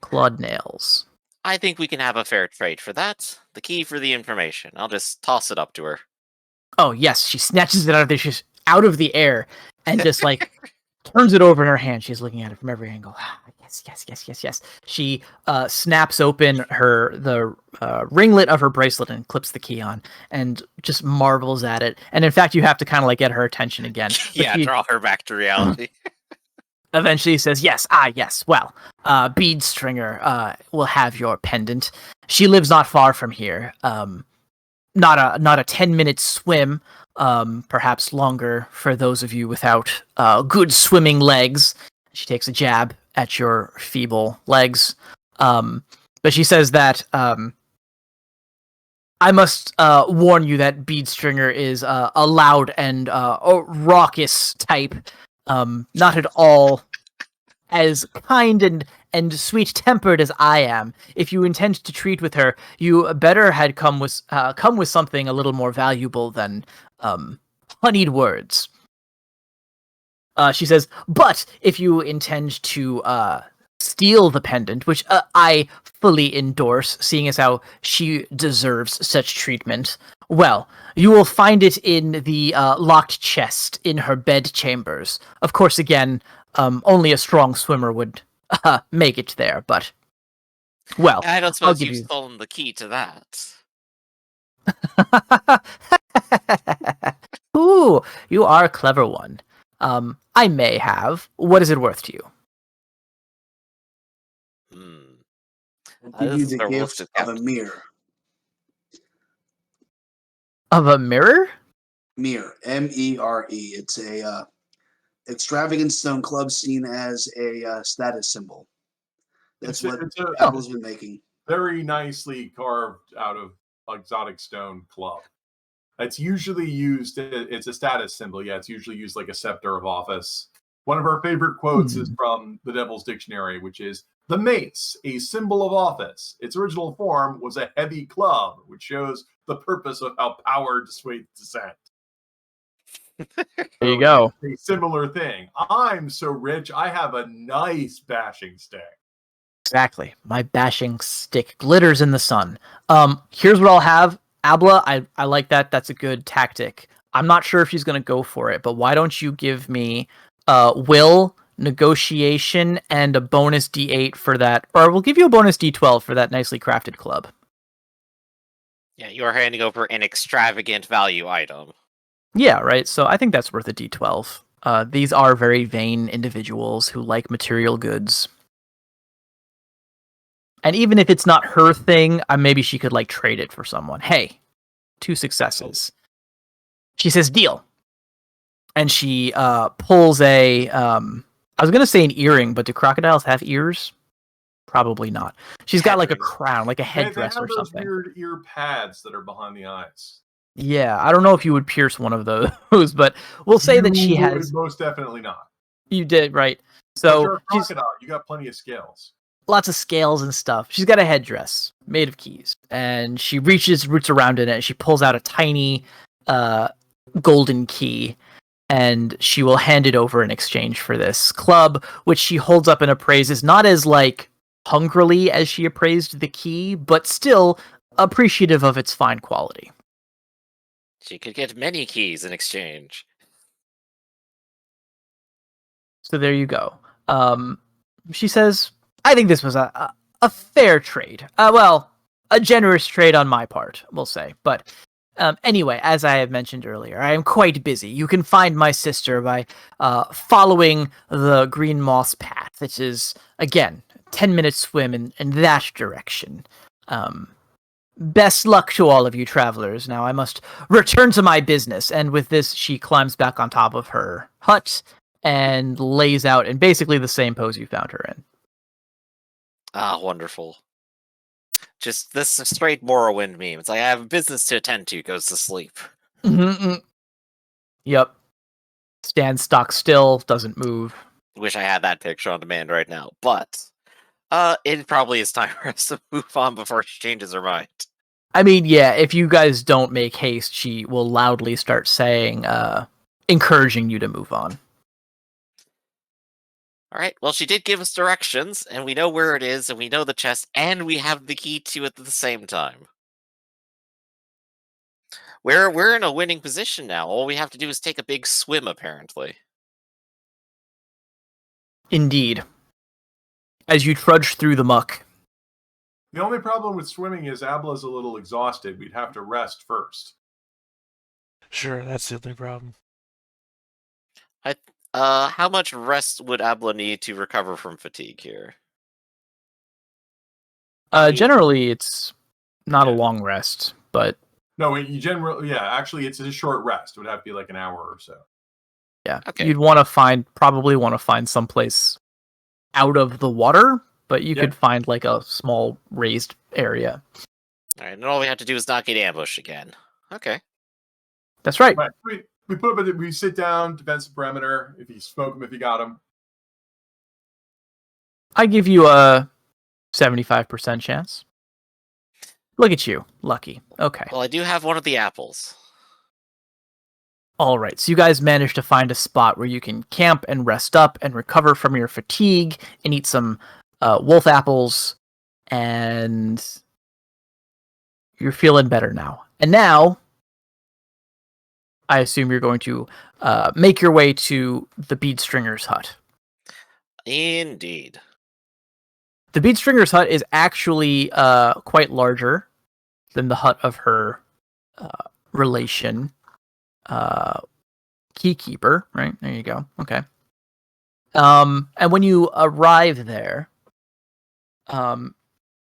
Clawed nails. I think we can have a fair trade for that. The key for the information. I'll just toss it up to her. Oh yes, she snatches it out of the air and just like turns it over in her hand. She's looking at it from every angle. Yes. She snaps open the ringlet of her bracelet and clips the key on, and just marvels at it. And in fact, you have to kind of like get her attention again. Yeah, draw her back to reality. Eventually says, yes. Well, Bead Stringer will have your pendant. She lives not far from here. Not a 10-minute swim, perhaps longer for those of you without good swimming legs. She takes a jab at your feeble legs. But she says that I must warn you that Bead Stringer is a loud and raucous type. Not at all as kind and sweet-tempered as I am. If you intend to treat with her, you better had come with something a little more valuable than honeyed words. She says, but if you intend to steal the pendant, which I fully endorse, seeing as how she deserves such treatment, well, you will find it in the locked chest in her bed chambers. Of course, again, only a strong swimmer would make it there, but well, I don't suppose you've stolen the key to that. Ooh, you are a clever one. I may have. What is it worth to you? I'll give you the gift of a mirror. Of a mirror? Mirror, MERE. It's a extravagant stone club seen as a status symbol. That's what Apple's been making. Very nicely carved out of exotic stone club. It's usually used, it's a status symbol. Yeah, it's usually used like a scepter of office. One of our favorite quotes is from the Devil's Dictionary, which is, "The mace, a symbol of office. Its original form was a heavy club, which shows the purpose of how power dissuades dissent." There you go. A similar thing. I'm so rich, I have a nice bashing stick. Exactly. My bashing stick glitters in the sun. Here's what I'll have. Abla, I like that. That's a good tactic. I'm not sure if she's going to go for it, but why don't you give me will, negotiation, and a bonus D8 for that, or we'll give you a bonus D12 for that nicely crafted club. Yeah, you are handing over an extravagant value item. Yeah, right. So I think that's worth a D12. These are very vain individuals who like material goods. And even if it's not her thing, maybe she could like trade it for someone. Hey, 2 successes. She says, deal. And she pulls a, I was going to say an earring, but do crocodiles have ears? Probably not. She's got like a crown, like a headdress or something. They have those weird ear pads that are behind the eyes. Yeah, I don't know if you would pierce one of those, but we'll say that she has. Most definitely not. You did, right. So you're a crocodile. You got plenty of scales. Lots of scales and stuff. She's got a headdress made of keys, and she roots around in it, and she pulls out a tiny golden key, and she will hand it over in exchange for this club, which she holds up and appraises, not as like hungrily as she appraised the key, but still appreciative of its fine quality. She could get many keys in exchange. So there you go. She says, I think this was a fair trade. Well, a generous trade on my part, we'll say. But anyway, as I have mentioned earlier, I am quite busy. You can find my sister by following the Green Moss Path. It is, again, 10-minute swim in that direction. Best luck to all of you travelers. Now I must return to my business. And with this, she climbs back on top of her hut and lays out in basically the same pose you found her in. Ah, wonderful. Just this straight Morrowind meme. It's like, I have a business to attend to, goes to sleep. Yep. Stands stock still, doesn't move. Wish I had that picture on demand right now, but it probably is time for us to move on before she changes her mind. I mean, yeah, if you guys don't make haste, she will loudly start saying, encouraging you to move on. Alright, well, she did give us directions, and we know where it is, and we know the chest, and we have the key to it at the same time. We're in a winning position now. All we have to do is take a big swim, apparently. Indeed. As you trudge through the muck. The only problem with swimming is Abla's a little exhausted. We'd have to rest first. Sure, that's the only problem. How much rest would Abla need to recover from fatigue here? Generally, it's not a long rest, but... No, actually, it's a short rest. It would have to be like an hour or so. Yeah, okay. You'd probably want to find someplace out of the water, but you could find like a small raised area. All right, and all we have to do is not get ambushed again. Okay. That's right. We put up. We sit down, defense the perimeter. If you smoke them, if you got them. I give you a 75% chance. Look at you, lucky. Okay. Well, I do have one of the apples. All right, so you guys managed to find a spot where you can camp and rest up and recover from your fatigue and eat some wolf apples, and you're feeling better now. And now, I assume you're going to make your way to the bead stringer's hut. Indeed. The bead stringer's hut is actually quite larger than the hut of her relation. Keykeeper, right? There you go. Okay. And when you arrive there,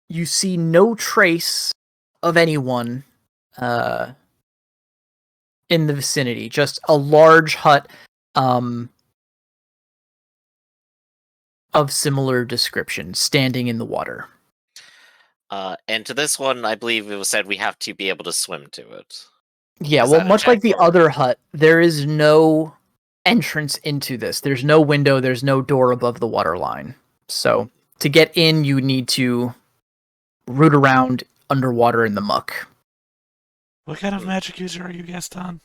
you see no trace of anyone in the vicinity. Just a large hut of similar description standing in the water. And to this one, I believe it was said we have to be able to swim to it. Yeah, Is well, that a much like check the or- other hut, there is no entrance into this. There's no window, there's no door above the water line. So, to get in, you need to root around underwater in the muck. What kind of magic user are you, Gaston?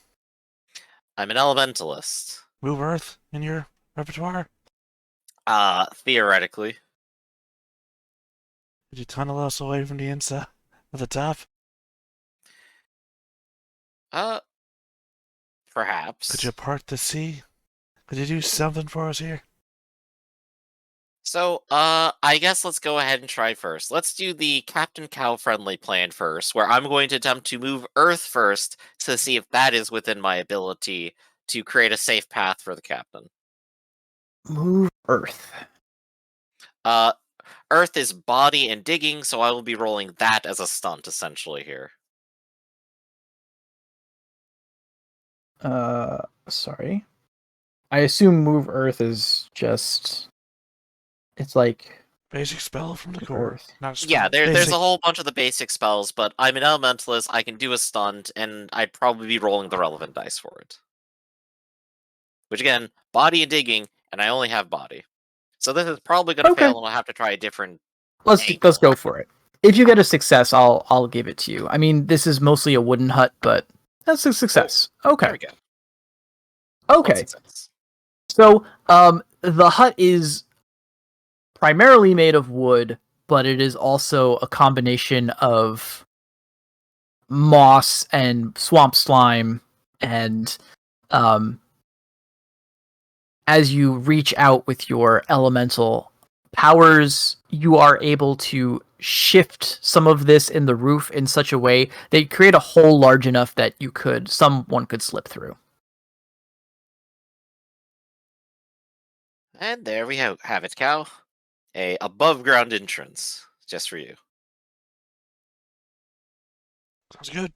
I'm an elementalist. Move Earth in your repertoire? Theoretically. Did you tunnel us away from the inside of the top? Perhaps. Could you part the sea? Could you do something for us here? So, I guess let's go ahead and try first. Let's do the Captain Cow friendly plan first, where I'm going to attempt to move Earth first to see if that is within my ability to create a safe path for the captain. Move Earth. Earth is body and digging, so I will be rolling that as a stunt, essentially, here. Sorry. I assume Move Earth is just... It's like... Basic spell from the core. Earth. Not a spell. Yeah, there's Basic- a whole bunch of the basic spells, but I'm an elementalist, I can do a stunt, and I'd probably be rolling the relevant dice for it. Which again, body and digging, and I only have body. So this is probably going to fail, and I'll have to try a different... Let's go for it. If you get a success, I'll give it to you. I mean, this is mostly a wooden hut, but that's a success. Okay. There we go. Okay. One success. So, the hut is primarily made of wood, but it is also a combination of moss and swamp slime, and as you reach out with your elemental powers, you are able to shift some of this in the roof in such a way that you create a hole large enough that someone could slip through. And there we have it, Cow. A above-ground entrance, just for you. Sounds good.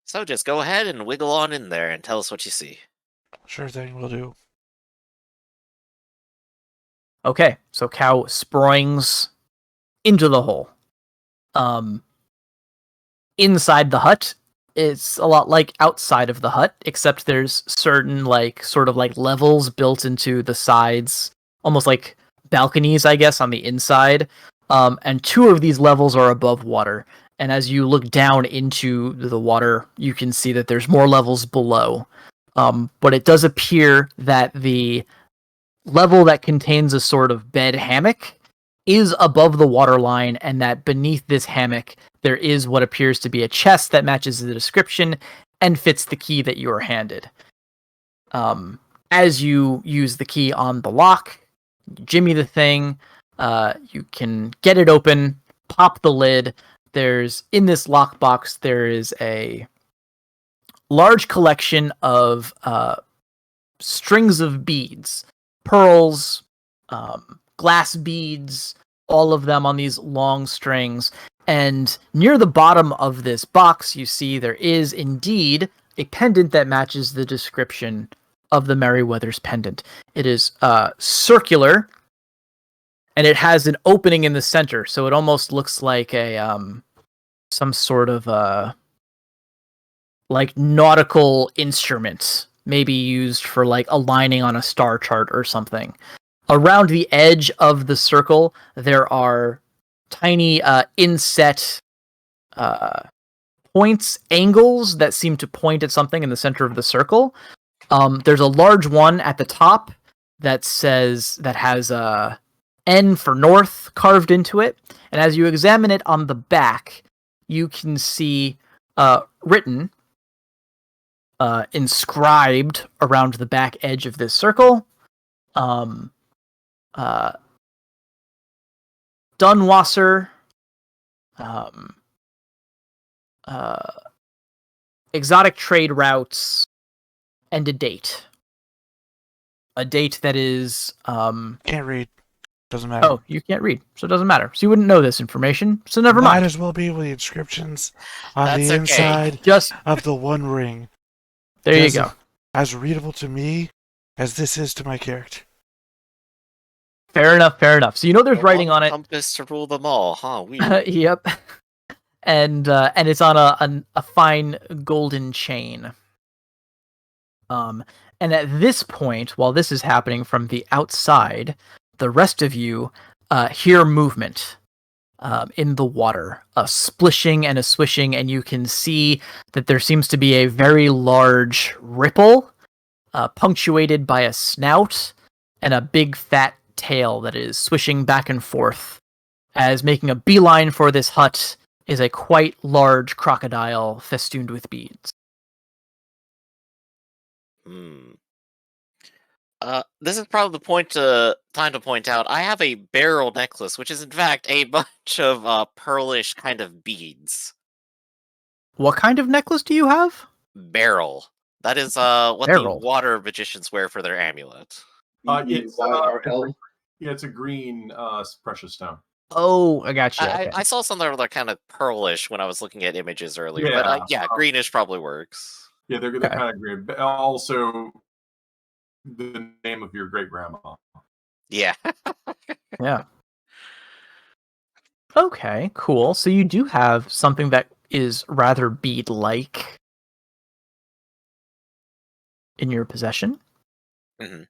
So just go ahead and wiggle on in there and tell us what you see. Sure thing, we'll do. Okay, so Cow springs into the hole. Inside the hut, it's a lot like outside of the hut, except there's certain sort of levels built into the sides, almost like balconies, I guess, on the inside. And two of these levels are above water. And as you look down into the water, you can see that there's more levels below. But it does appear that the level that contains a sort of bed hammock is above the waterline, and that beneath this hammock there is what appears to be a chest that matches the description and fits the key that you are handed. as you use the key on the lock, jimmy the thing, you can get it open, pop the lid. In this lockbox, there is a large collection of strings of beads, pearls, glass beads, all of them on these long strings. And near the bottom of this box, you see there is indeed a pendant that matches the description of the Merryweather's pendant. It is circular, and it has an opening in the center, so it almost looks like a some sort of like nautical instrument, maybe used for like aligning on a star chart or something. Around the edge of the circle, there are tiny inset points, angles that seem to point at something in the center of the circle. There's a large one at the top that has a N for north carved into it, and as you examine it on the back, you can see written, inscribed around the back edge of this circle, Dunwasser, exotic trade routes, and a date. A date that is Can't read. Doesn't matter. Oh, you can't read, so it doesn't matter. So you wouldn't know this information, so never Might mind. as well be with the inscriptions on That's the okay. inside Just of the One Ring. there you go. As readable to me as this is to my character. Fair enough. So you know there's The writing one on it. compass to rule them all, huh? Weird. Yep. And it's on a fine golden chain. And at this point, while this is happening from the outside, the rest of you hear movement in the water, a splishing and a swishing, and you can see that there seems to be a very large ripple, punctuated by a snout and a big fat tail that is swishing back and forth, as making a beeline for this hut is a quite large crocodile festooned with beads. This is probably the time to point out I have a beryl necklace, which is in fact a bunch of pearlish kind of beads. What kind of necklace do you have? Beryl. That is what Beryl. the water magicians wear for their amulet. It's a green precious stone. Oh, I got you. I saw some that were kind of pearlish when I was looking at images earlier, Yeah, but greenish probably works. Yeah, they're kind of green. But also, the name of your great grandma. Yeah. Yeah. Okay, cool. So you do have something that is rather bead-like in your possession. Mm-hmm.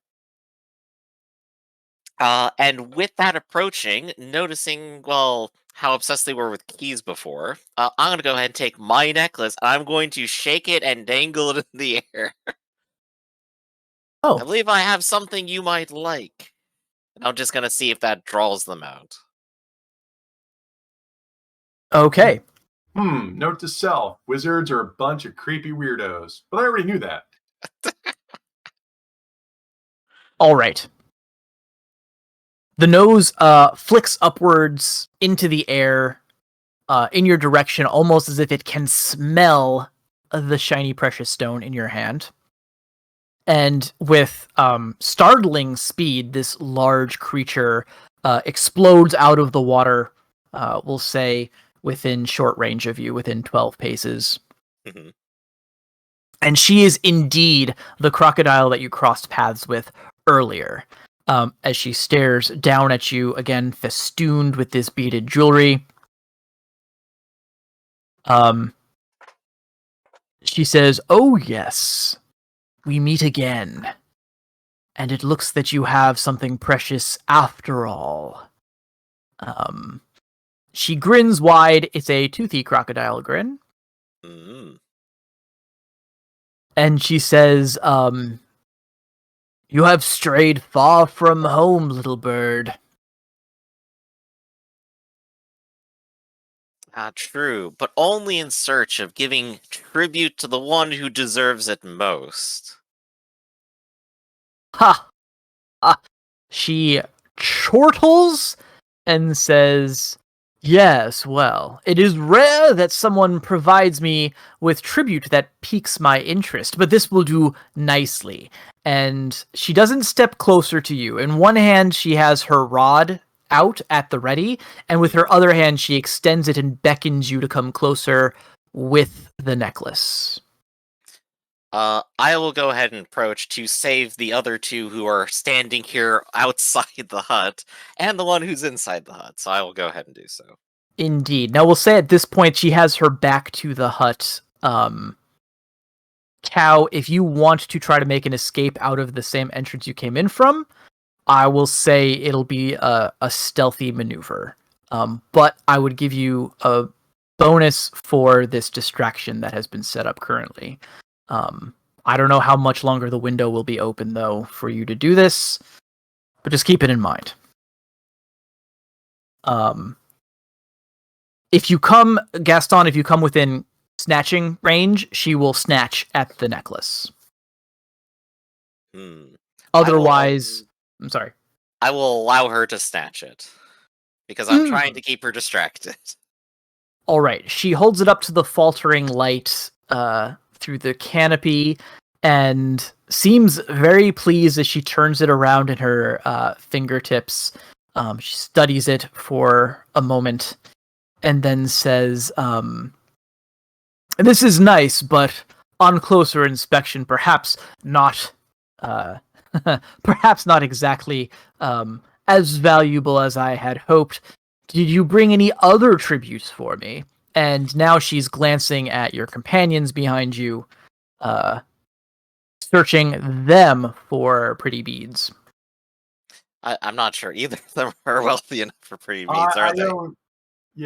And with that approaching, noticing, well, how obsessed they were with keys before, I'm going to go ahead and take my necklace, and I'm going to shake it and dangle it in the air. Oh. I believe I have something you might like. And I'm just going to see if that draws them out. Okay. Note to self. Wizards are a bunch of creepy weirdos. But I already knew that. All right. The nose flicks upwards into the air in your direction, almost as if it can smell the shiny precious stone in your hand. And with startling speed, this large creature explodes out of the water, we'll say within short range of you, within 12 paces. Mm-hmm. And she is indeed the crocodile that you crossed paths with earlier. As she stares down at you, again festooned with this beaded jewelry. She says, "Oh yes, we meet again. And it looks that you have something precious after all." She grins wide. It's a toothy crocodile grin. Mm-hmm. And she says, "You have strayed far from home, little bird." True, but only in search of giving tribute to the one who deserves it most. Ha! She chortles and says, "Yes, well, it is rare that someone provides me with tribute that piques my interest, but this will do nicely." And she doesn't step closer to you. In one hand, she has her rod out at the ready, and with her other hand, she extends it and beckons you to come closer with the necklace. I will go ahead and approach to save the other two who are standing here outside the hut, and the one who's inside the hut. So I will go ahead and do so. Indeed. Now we'll say at this point she has her back to the hut. Cow, if you want to try to make an escape out of the same entrance you came in from, I will say it'll be a stealthy maneuver. But I would give you a bonus for this distraction that has been set up currently. I don't know how much longer the window will be open, though, for you to do this, but just keep it in mind. If you come, Gaston, if you come within snatching range, she will snatch at the necklace. Otherwise, I'm sorry. I will allow her to snatch it, because I'm trying to keep her distracted. All right. She holds it up to the faltering light through the canopy and seems very pleased as she turns it around in her fingertips. She studies it for a moment and then says, "This is nice, but on closer inspection, perhaps not perhaps not exactly as valuable as I had hoped. Did you bring any other tributes for me?" And now she's glancing at your companions behind you, searching them for pretty beads. I'm not sure either of them are wealthy enough for pretty beads, are they?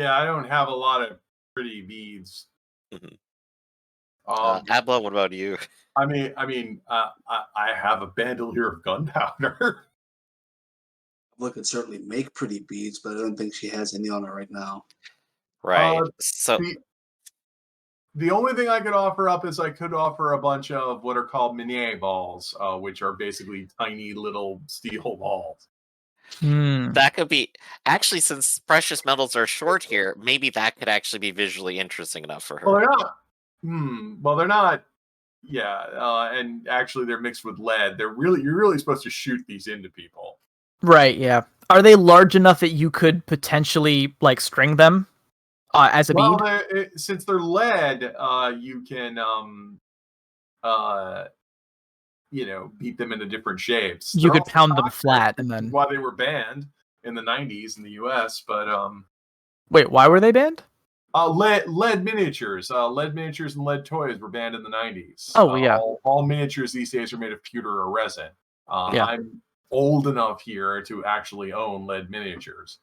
I don't have a lot of pretty beads. Abla, what about you? I have a bandolier of gunpowder. Abla could certainly make pretty beads, but I don't think she has any on her right now. Right. So the only thing I could offer up is I could offer a bunch of what are called minier balls, which are basically tiny little steel balls. That could be actually, since precious metals are short here, maybe that could actually be visually interesting enough for her. Well, they're not. Well, they're not. Yeah, and actually, they're mixed with lead. You're really supposed to shoot these into people. Right. Yeah. Are they large enough that you could potentially like string them as a bead? Since they're lead, you can beat them into different shapes. You could pound them flat and then. Why they were banned in the 90s in the US, but wait, why were they banned? Lead miniatures and lead toys were banned in the 90s. Oh yeah. All miniatures these days are made of pewter or resin. I'm old enough here to actually own lead miniatures.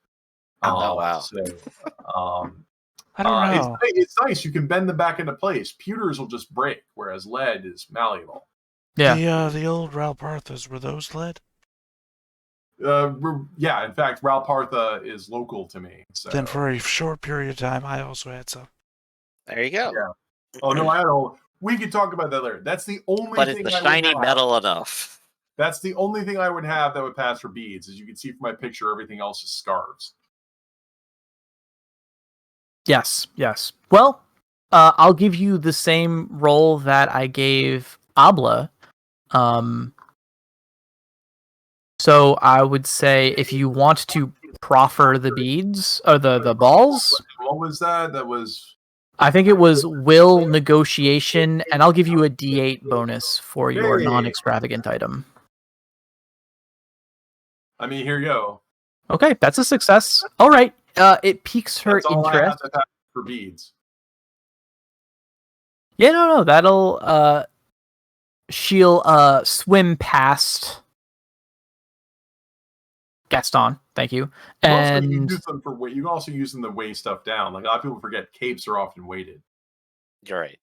Oh wow. So, I don't know. It's nice. You can bend them back into place. Pewters will just break, whereas lead is malleable. Yeah. The old Ralparthas, were those lead? Yeah. In fact, Ralpartha is local to me. So. Then for a short period of time, I also had some. There you go. Yeah. Oh no, I don't. We could talk about that later. That's the only. But it's the shiny metal enough. That's the only thing I would have that would pass for beads. As you can see from my picture, everything else is scarves. Yes. Well, I'll give you the same roll that I gave Abla. So I would say if you want to proffer the beads or the balls. What was that? That was. I think it was will, negotiation, and I'll give you a D8 bonus for your non-extravagant item. Here you go. Okay, that's a success. All right, it piques her interest. I have to have for beads. Yeah, no, that'll. She'll swim past Gaston. Thank you. And you can use them for weight. You can also use them to weigh stuff down. Like a lot of people forget, capes are often weighted. You're right.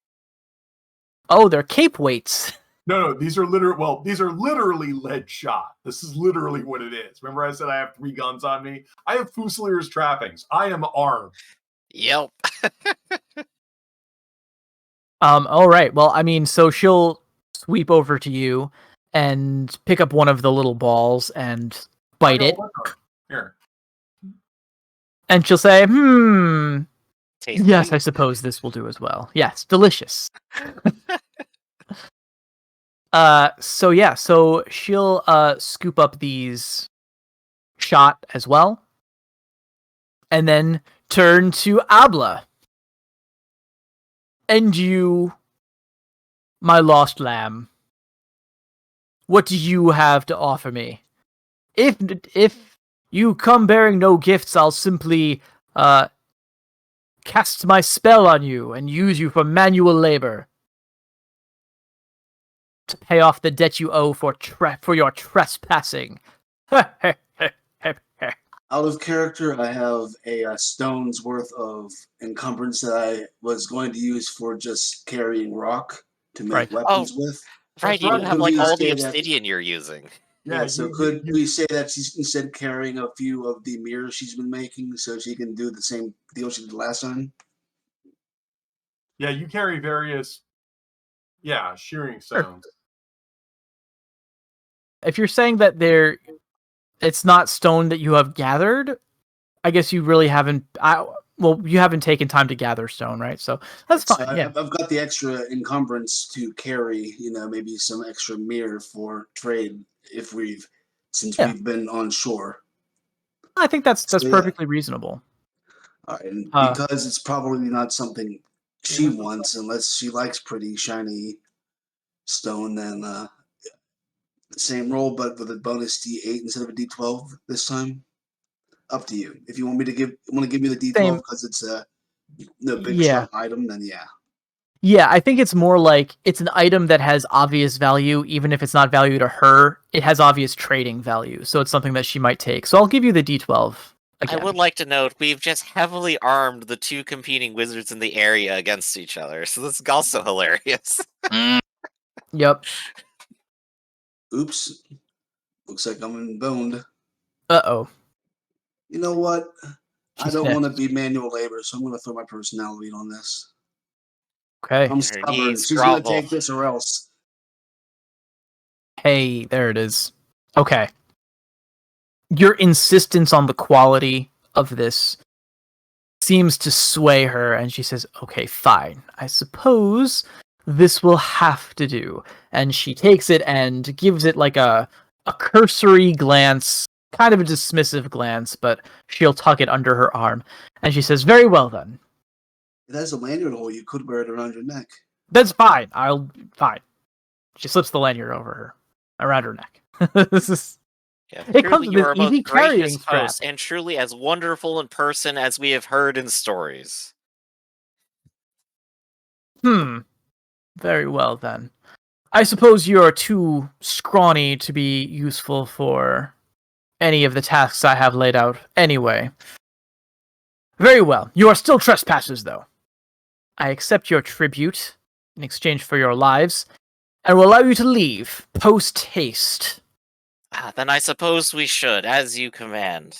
Oh, they're cape weights. No, these are literally lead shot. This is literally what it is. Remember I said I have 3 guns on me? I have Fusilier's trappings. I am armed. Yep. All right. Well, so she'll sweep over to you and pick up one of the little balls and bite it. Here. And she'll say, Tasty. yes, I suppose this will do as well. Yes, delicious. So she'll scoop up these shot as well. And then turn to Abla. And you, my lost lamb, what do you have to offer me? If you come bearing no gifts, I'll simply cast my spell on you and use you for manual labor to pay off the debt you owe for your trespassing. Out of character, I have a stone's worth of encumbrance that I was going to use for just carrying rock to make weapons with. Right, you have like all the obsidian you're using. Yeah, so could we say that she's instead carrying a few of the mirrors she's been making so she can do the same deal she did last time? Yeah, you carry various shearing stones. If you're saying that it's not stone that you have gathered, I guess you really haven't. You haven't taken time to gather stone, right? So that's fine. I've got the extra encumbrance to carry, maybe some extra mirror for trade since we've been on shore. I think that's perfectly reasonable. All right, and because it's probably not something she wants, unless she likes pretty shiny stone, then same roll, but with a bonus D8 instead of a D12 this time. Up to you. If you want me to give me the D12 because it's a big strong item, then yeah. Yeah, I think it's more like it's an item that has obvious value, even if it's not value to her. It has obvious trading value, so it's something that she might take. So I'll give you the D12. Again. I would like to note we've just heavily armed the two competing wizards in the area against each other, so this is also hilarious. Yep. Oops. Looks like I'm boned. Uh-oh. You know what? I don't want to be manual labor, so I'm going to throw my personality on this. Okay. I'm stubborn. She's going to take this or else. Hey, there it is. Okay. Your insistence on the quality of this seems to sway her, and she says, okay, fine. I suppose this will have to do. And she takes it and gives it like a cursory glance, kind of a dismissive glance, but she'll tuck it under her arm. And she says, very well then. It has a lanyard hole. You could wear it around your neck. That's fine. Fine. She slips the lanyard around her neck. This is... Yeah, it comes with an easy carrying strap. And truly as wonderful in person as we have heard in stories. Very well, then. I suppose you are too scrawny to be useful for any of the tasks I have laid out anyway. Very well. You are still trespassers, though. I accept your tribute in exchange for your lives, and will allow you to leave post-haste. Then I suppose we should, as you command.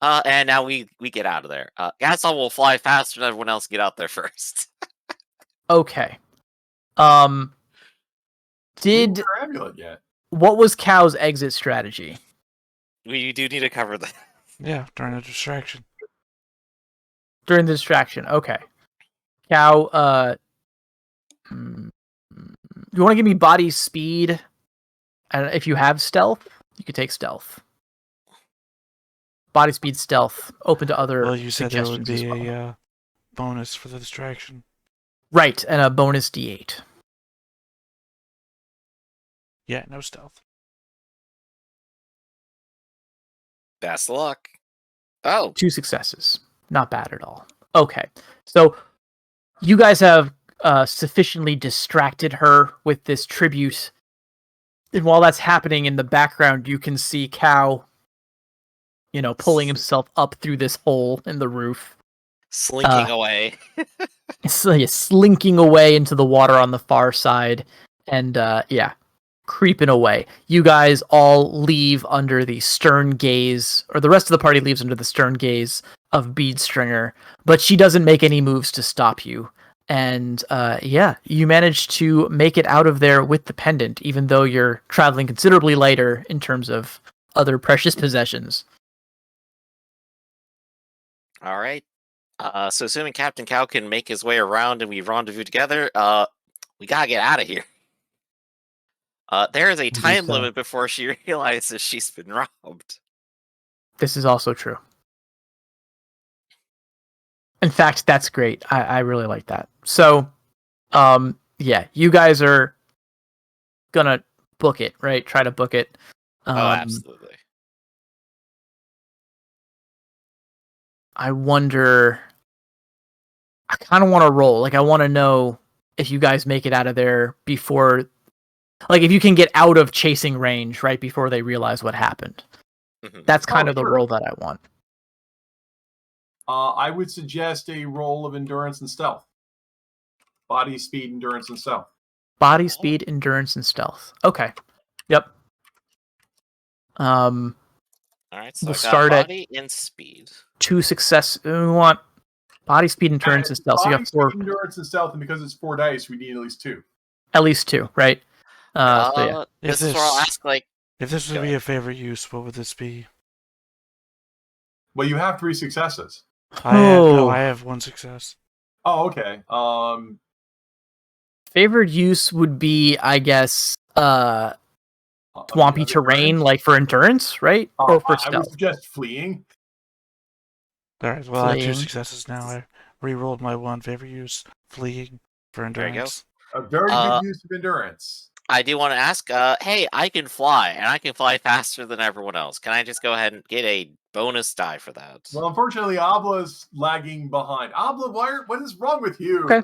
And now we get out of there. Gasol will fly faster than everyone else. Get out there first. Okay. Did amulet yet? What was Cow's exit strategy? We do need to cover that. Yeah, during the distraction. During the distraction, okay. Cow, you want to give me body speed? And if you have stealth, you could take stealth. Body speed, stealth, open to other. Well, you said there would be a bonus for the distraction. Right, and a bonus D8. Yeah, no stealth. Best of luck. Oh. 2 successes. Not bad at all. Okay, so you guys have sufficiently distracted her with this tribute. And while that's happening in the background, you can see Cow, pulling himself up through this hole in the roof. Slinking away. Slinking away into the water on the far side. And, creeping away. You guys all leave under the stern gaze, or the rest of the party leaves under the stern gaze of Beadstringer, but she doesn't make any moves to stop you. And yeah, you managed to make it out of there with the pendant, even though you're traveling considerably lighter in terms of other precious possessions. All right. So assuming Captain Cow can make his way around and we rendezvous together, we gotta get out of here. There is a time limit before she realizes she's been robbed. This is also true. In fact, that's great. I really like that. So, yeah, you guys are gonna book it, right? Try to book it. Oh, absolutely. I wonder. I kind of want to roll. Like, I want to know if you guys make it out of there before, like, if you can get out of chasing range right before they realize what happened. That's kind of the roll that I want. I would suggest a roll of endurance and stealth. Body, speed, endurance, and stealth. Body, speed, endurance, and stealth. Okay. Yep. All right, so we'll I got start body and speed. 2 success. We want body, speed, endurance, and stealth. So you got 4. Speed, endurance, and stealth, and because it's 4 dice, we need at least 2. At least 2, right? So yeah. This is where I'll ask, like, if this would be a favorite use, what would this be? Well, you have 3 successes. I have 1 success. Oh, okay. Favored use would be, I guess, swampy terrain, like for endurance, right? Or for stealth. I would suggest fleeing. All right. Well, I have 2 successes now. I re-rolled my 1 favorite use, fleeing for endurance. There you go. A very good use of endurance. I do want to ask, hey, I can fly, and I can fly faster than everyone else. Can I just go ahead and get a bonus die for that? Well, unfortunately, Abla's lagging behind. Abla, what is wrong with you? Okay.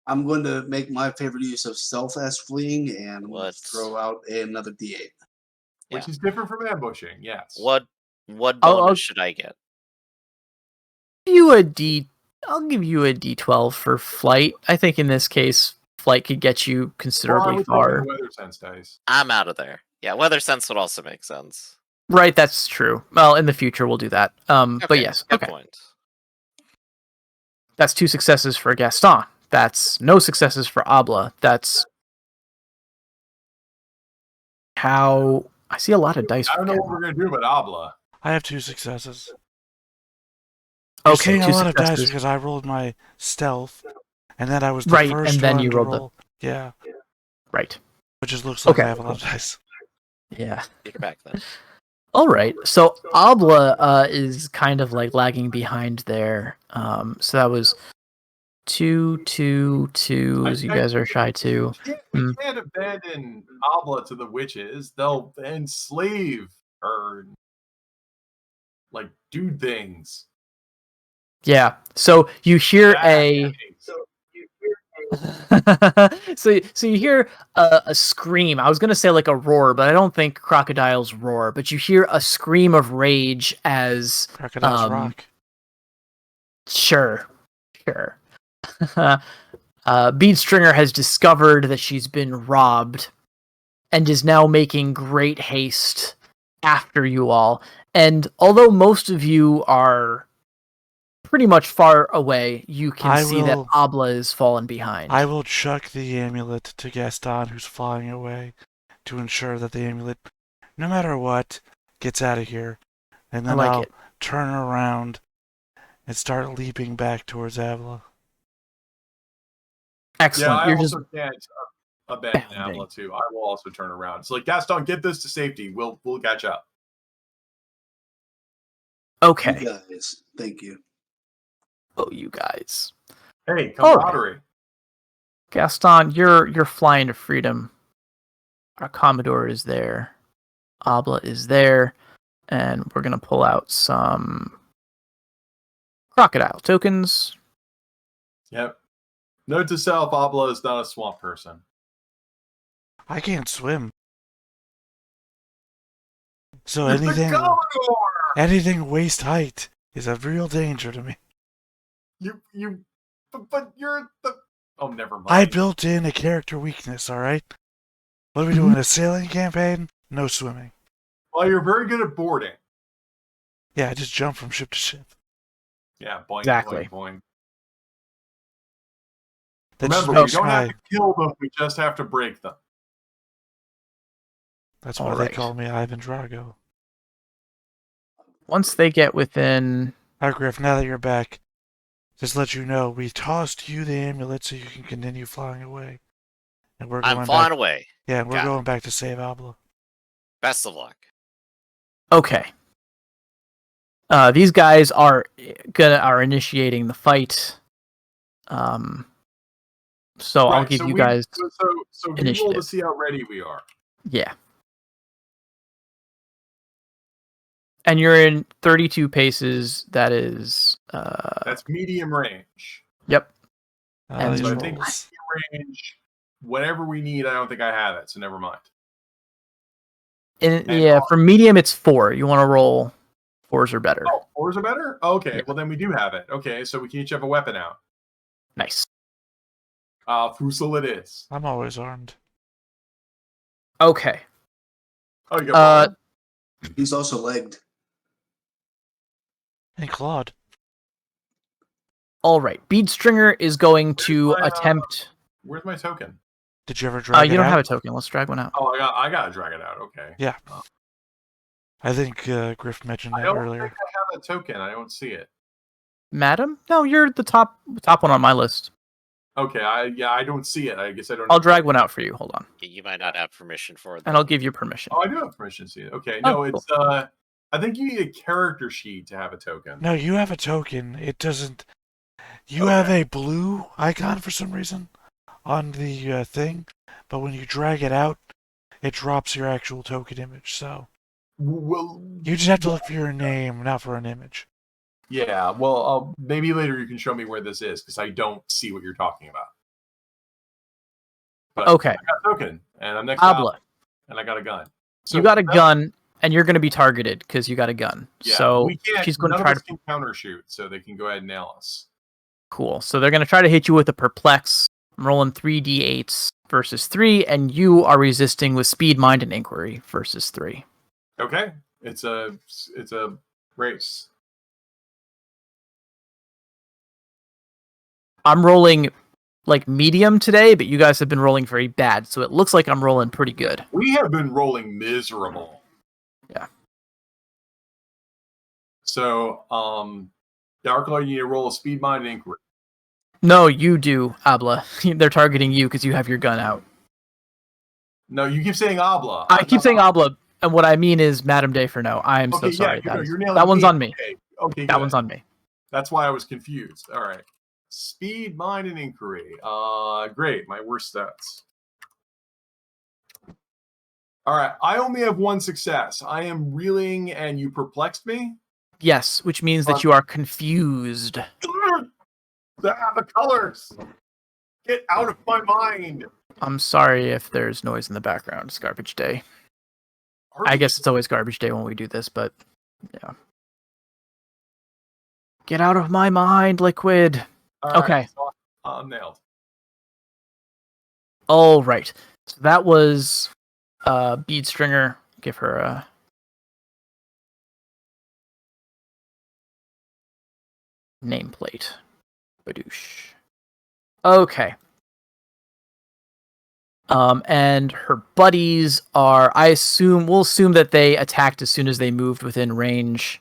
I'm going to make my favorite use of stealth as fleeing, and throw out another D8. Which is different from ambushing, yes. What bonus should I get? I'll give you a D12 for flight. I think in this case, flight could get you considerably far. Weather sense dice. I'm out of there. Yeah, weather sense would also make sense. Right, that's true. Well, in the future we'll do that. But yes, good point. That's 2 successes for Gaston. That's no successes for Abla. That's how I see a lot of dice. I don't know what we're gonna do about Abla. I have 2 successes. Okay, a lot of dice because I rolled my stealth, and then I was the first and then one you to rolled roll. Yeah. Right. Which just looks like I have a lot of dice. Yeah. Get back then. All right. So Abla is kind of like lagging behind there. So that was 2, 2, 2. You guys are shy 2. We can't abandon Abla to the witches. They'll enslave her. Like, do things. Yeah. So you hear so you hear a scream. I was gonna say like a roar, but I don't think crocodiles roar. But you hear a scream of rage as crocodiles rock. Sure. Beadstringer has discovered that she's been robbed, and is now making great haste after you all. And although most of you are pretty much far away, you can see that Abla is fallen behind. I will chuck the amulet to Gaston, who's flying away, to ensure that the amulet, no matter what, gets out of here. And then I'll turn around and start leaping back towards Abla. Excellent. Yeah, I also can't abandon Abla too. I will also turn around. It's like, Gaston, get this to safety. We'll catch up. Okay. You guys, thank you. Oh, you guys. Hey, camaraderie. Right. Gaston, you're flying to freedom. Our Commodore is there. Abla is there. And we're going to pull out some crocodile tokens. Yep. Note to self, Abla is not a swamp person. I can't swim. So It's anything waist height is a real danger to me. But you're the... Oh, never mind. I built in a character weakness, alright? What are we doing, a sailing campaign? No swimming. Well, you're very good at boarding. Yeah, I just jump from ship to ship. Yeah, boing, exactly. boing, boing. Remember, we don't have to kill them, we just have to break them. That's why they call me Ivan Drago. Once they get within... Alright, Griff, now that you're back, just let you know, we tossed you the amulet so you can continue flying away. And I'm flying away. Yeah, we're going back to save Abla. Best of luck. Okay. These guys are initiating the fight. So I'll give you guys So we roll to see how ready we are. Yeah. And you're in 32 paces. That is... That's medium range. Yep. And so I think medium range, whatever we need, I don't think I have it, so never mind. For medium, it's 4. You want to roll 4s or better. Oh, 4s are better? Okay, well then we do have it. Okay, so we can each have a weapon out. Nice. Fusil it is. I'm always armed. Okay. Oh, you got he's also legged. And clawed. All right. Beadstringer is going to attempt... Where's my token? Did you ever drag it out? You don't have a token. Let's drag one out. Oh, I gotta drag it out. Okay. Yeah. I think Griff mentioned that earlier. I don't think I have a token. I don't see it. Madam? No, you're the top one on my list. Okay, I don't see it. I guess I don't. I'll drag one out for you. Hold on. You might not have permission for it. And I'll give you permission. Oh, I do have permission to see it. Okay, no, it's I think you need a character sheet to have a token. No, you have a token. It doesn't. You have a blue icon for some reason on the thing, but when you drag it out, it drops your actual token image. So you just have to look for your name, not for an image. Yeah, well, maybe later you can show me where this is, because I don't see what you're talking about. But okay. I got a token, and I'm next Abla. And I got a gun. So you got a gun, and you're going to be targeted, because you got a gun. Yeah, so she's going to try to countershoot, so they can go ahead and nail us. Cool. So they're going to try to hit you with a perplex. I'm rolling 3d8s versus 3, and you are resisting with speed, mind, and inquiry versus 3. Okay. It's a race. I'm rolling like medium today, but you guys have been rolling very bad, so it looks like I'm rolling pretty good. We have been rolling miserable. Yeah. So, Ironclaw, you need to roll a speed, mind, and inquiry. No, you do, Abla. They're targeting you because you have your gun out. No, you keep saying Abla. I keep saying Abla, and what I mean is Madame Dayferno. I am so sorry. That one's on me. Okay, that one's on me. That's why I was confused. All right. Speed, mind, and inquiry. Great. My worst stats. All right. I only have 1 success. I am reeling, and you perplexed me? Yes, which means that you are confused. The colors! Get out of my mind! I'm sorry if there's noise in the background. It's garbage day. I guess it's always garbage day when we do this, but yeah. Get out of my mind, Liquid. Right, okay. So I'm nailed. All right. So that was Beadstringer. Give her a... nameplate. Badoosh. Okay. And her buddies are, we'll assume that they attacked as soon as they moved within range.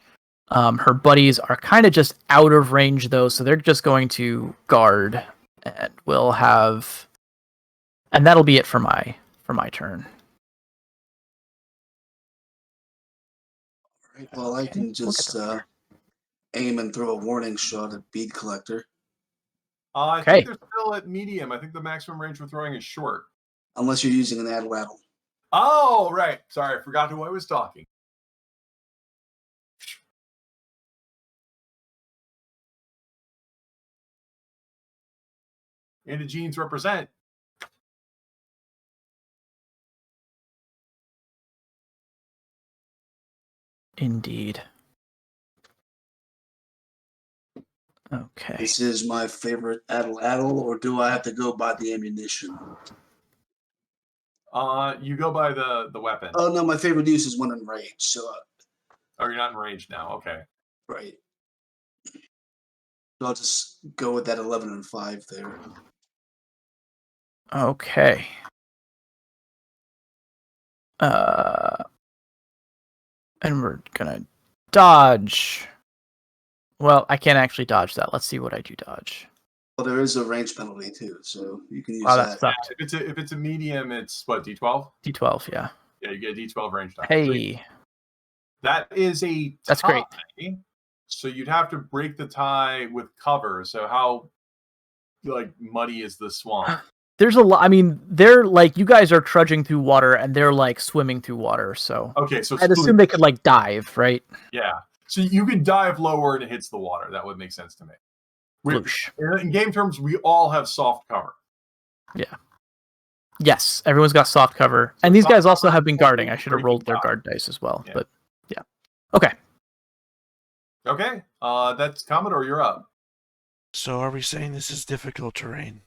Her buddies are kind of just out of range though, so they're just going to guard, and we'll have, and that'll be it for my turn. All right, well, I can just aim and throw a warning shot at Bead Collector. I think they're still at medium. I think the maximum range we're throwing is short. Unless you're using an addle-addle. Oh, right. Sorry, I forgot who I was talking. Indigenes represent. Indeed. Okay. This is my favorite addle-addle, or do I have to go by the ammunition? You go by the weapon. Oh, no, my favorite use is when in range. So, oh, you're not in range now. Okay. Right. So I'll just go with that 11 and 5 there. Okay. And we're gonna dodge. Well, I can't actually dodge that. Let's see what I do dodge. Well, there is a range penalty too, so you can use Oh, that. that sucked. If it's a medium, it's what, D12? D12, yeah. Yeah, you get a D12 range die. Hey, That is a tie. That's great. So you'd have to break the tie with cover. So how like muddy is the swamp? there's a lot. I mean, they're like, you guys are trudging through water, and they're like swimming through water. So Okay, so I'd assume they could like dive, right? Yeah. So you could dive lower and it hits the water. That would make sense to me. Whoosh. In game terms, we all have soft cover. Yes, everyone's got soft cover, and these guys also have been guarding. I should have rolled their guard dice as well, but yeah. Okay. Okay. That's Commodore. You're up. So are we saying this is difficult terrain?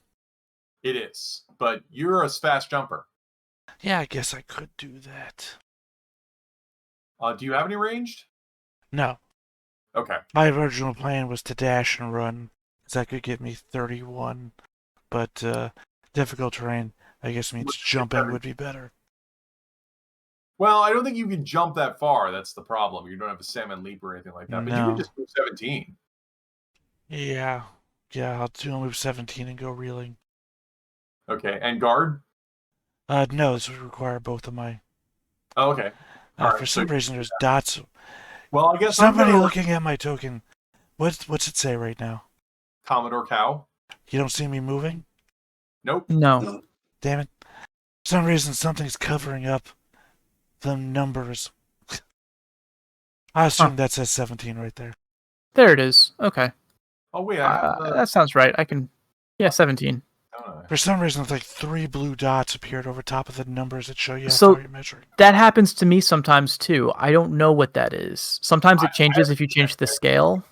It is, but you're a fast jumper. Yeah, I guess I could do that. Do you have any ranged? No. Okay. My original plan was to dash and run, because that could get me 31. But difficult terrain, I guess, means jumping would be better. Well, I don't think you can jump that far. That's the problem. You don't have a salmon leap or anything like that. But you can just move 17. Yeah. Yeah, I'll move 17 and go reeling. Okay. And guard? No, this would require both of my... Oh, okay. For some reason, there's dots. Well, I guess somebody looking at my token. What's it say right now? Commodore Cow. You don't see me moving? Nope. No. Damn it. For some reason, something's covering up the numbers. I assume that says 17 right there. There it is. Okay. Oh, wait. I have that sounds right. I can... Yeah, 17. For some reason, it's like 3 blue dots appeared over top of the numbers that show you how So far you're measuring. that happens to me sometimes too. I don't know what that is. Sometimes it changes if you change the scale.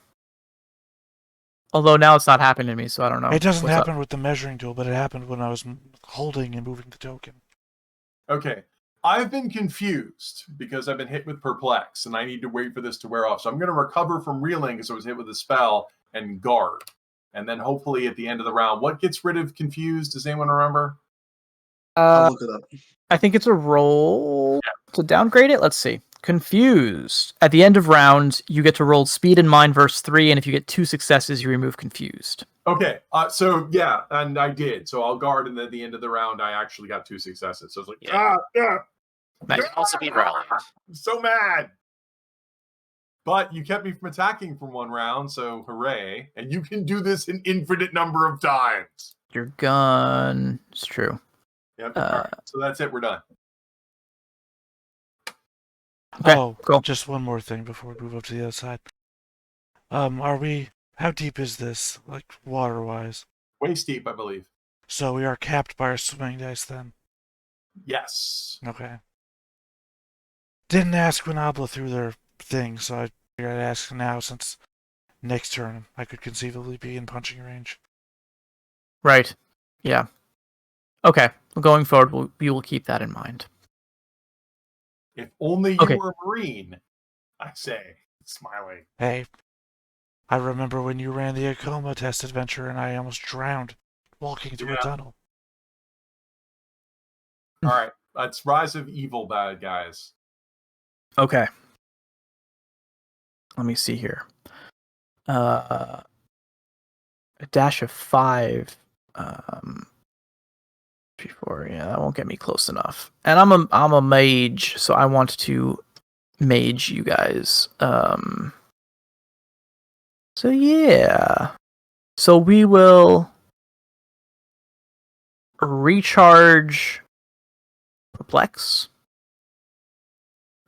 Although now it's not happening to me, so I don't know. It doesn't happen with the measuring tool, but it happened when I was holding and moving the token. Okay. I've been confused because I've been hit with perplex, and I need to wait for this to wear off. So I'm going to recover from reeling because I was hit with a spell and guard. And then hopefully at the end of the round, what gets rid of confused? Does anyone remember? I'll look it up. I think it's a roll to downgrade it. Let's see. Confused. At the end of round, you get to roll speed and mind verse 3, and if you get 2 successes, you remove confused. Okay. So yeah, and I did. So I'll guard, and then at the end of the round, I actually got 2 successes. So it's like, Yeah. Nice. You can also be rallied. I'm so mad. But you kept me from attacking for 1 round, so hooray. And you can do this an infinite number of times. Your gun. It's true. Yep. All right. So that's it. We're done. Okay, cool. Just one more thing before we move up to the other side. How deep is this, like, water-wise? Waist deep, I believe. So we are capped by our swimming dice then? Yes. Okay. Didn't ask when Abla threw their thing, so I figured I'd ask now since next turn I could conceivably be in punching range. Right. Yeah. Okay. Well, going forward, we will keep that in mind. If only you Okay. were a Marine, I say, smiling. Hey, I remember when you ran the Acoma test adventure and I almost drowned walking through a tunnel. All right. That's Rise of Evil, bad guys. Okay. Let me see here. A dash of 5. Before, yeah, that won't get me close enough. And I'm a mage, so I want to mage you guys. So yeah. So we will recharge Perplex.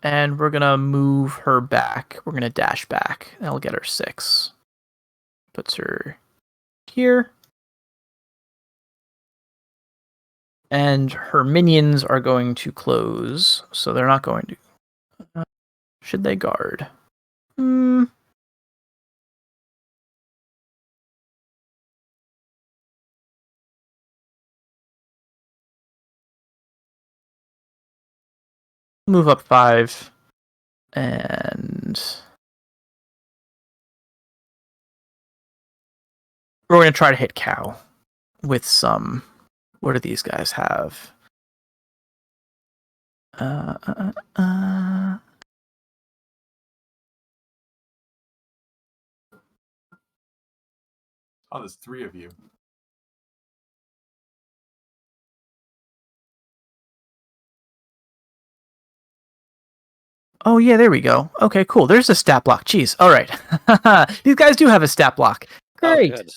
And we're gonna move her back. We're gonna dash back. That'll get her 6. Puts her here. And her minions are going to close, so they're not going to... should they guard? Move up 5. And... we're going to try to hit Cow with some What do these guys have? Oh, there's 3 of you. Oh, yeah, there we go. Okay, cool. There's a stat block. Jeez. All right. These guys do have a stat block. Great. Oh, good.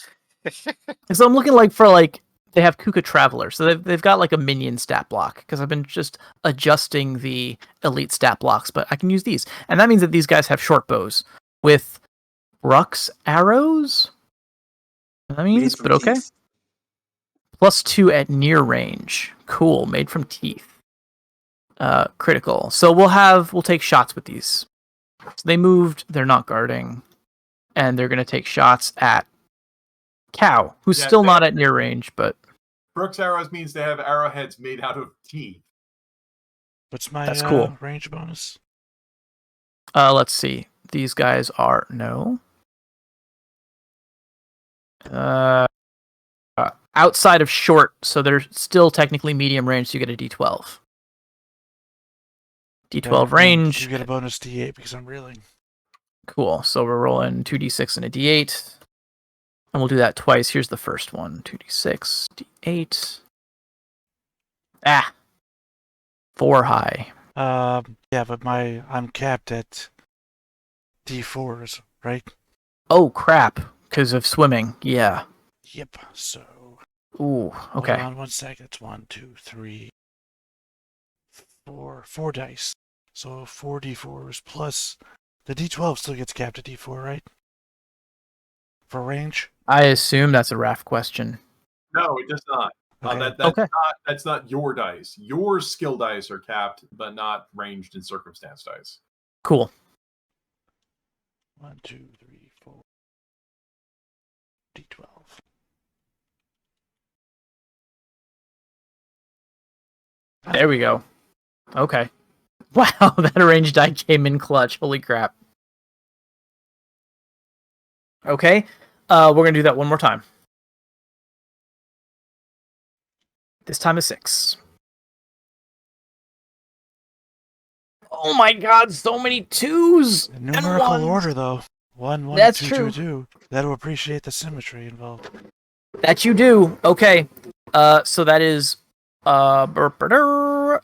So I'm looking for they have Kuka Traveler. So they've got like a minion stat block because I've been just adjusting the elite stat blocks, but I can use these. And that means that these guys have short bows with Rux arrows. That means, but okay. Teeth. +2 at near range. Cool. Made from teeth. Critical. So we'll take shots with these. So they moved, they're not guarding, and they're gonna take shots at Cow, who's still not at near range, but Brooks arrows means they have arrowheads made out of teeth. What's my that's cool. Range bonus? Let's see. These guys are outside of short, so they're still technically medium range, so you get a D12. D12 range. You get a bonus D8 because I'm reeling. Cool. So we're rolling 2d6 and a d8. And we'll do that twice. Here's the first one. 2d6, d8. 4 high. Yeah, but I'm capped at D4s, right? Oh, crap. Because of swimming. Yeah. Yep, so... Ooh, okay. Hold on 1 second. It's 1, 2, 3, 4. 4 dice. So 4 D4s plus... The D12 still gets capped at D4, right? For range? I assume that's a RAF question. No, it does not. Okay. That's not your dice. Your skill dice are capped, but not ranged and circumstance dice. Cool. 1, 2, 3, 4. D12. There we go. Okay. Wow, that range die came in clutch. Holy crap. Okay. We're going to do that one more time. This time is 6. Oh my god, so many 2s! In numerical order, though. 1, 1, That's 2, true. 2, 2. That'll appreciate the symmetry involved. That you do. Okay. So that is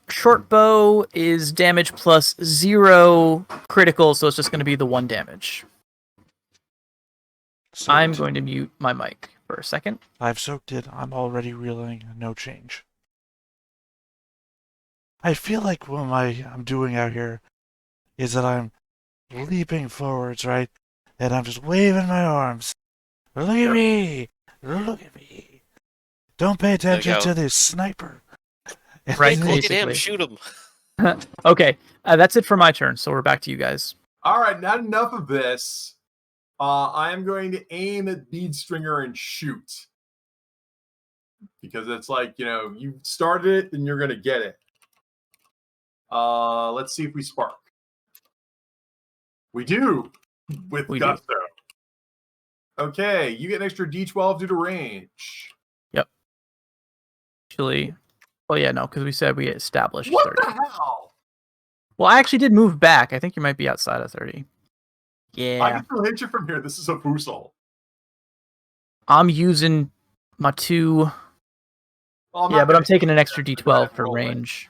short bow is damage plus 0 critical, so it's just going to be the 1 damage. Soaked. I'm going to mute my mic for a second. I've soaked it. I'm already reeling. No change. I feel like what I'm doing out here is that I'm leaping forwards, right? And I'm just waving my arms. Look at me! Look at me! Don't pay attention to this sniper. Right, Look at him, basically. shoot him. Okay, that's it for my turn, so we're back to you guys. All right, not enough of this. I am going to aim at Bead Stringer and shoot. Because it's like, you started it, then you're going to get it. Let's see if we spark. We do, with Gusto. Okay, you get an extra D12 due to range. Yep. Actually, well, yeah, no, because we said we established What 30. the hell? Well, I actually did move back. I think you might be outside of 30. Yeah. I can still hit you from here. This is a foosel. I'm using my 2... Well, but I'm taking an extra D12 for range.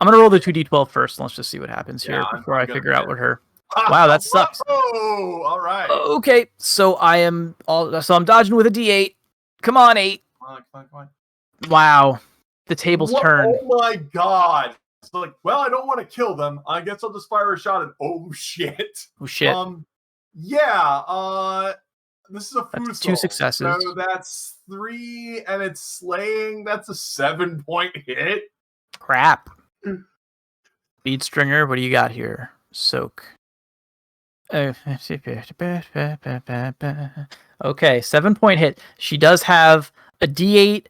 I'm going to roll the 2D12 first. Let's just see what happens here before I figure out what her... Wow, that sucks. Oh, all right. Okay, so I'm dodging with a D8. Come on, 8. Come on. Wow. The tables turned. Oh my god. It's like, well, I don't want to kill them. I guess I'll just fire a shot and oh shit. Oh shit. This is a foosel. That's 2 successes. So that's 3 and it's slaying. That's a 7-point hit. Crap. Bead Stringer, what do you got here? Soak. Okay, 7-point hit. She does have a D8,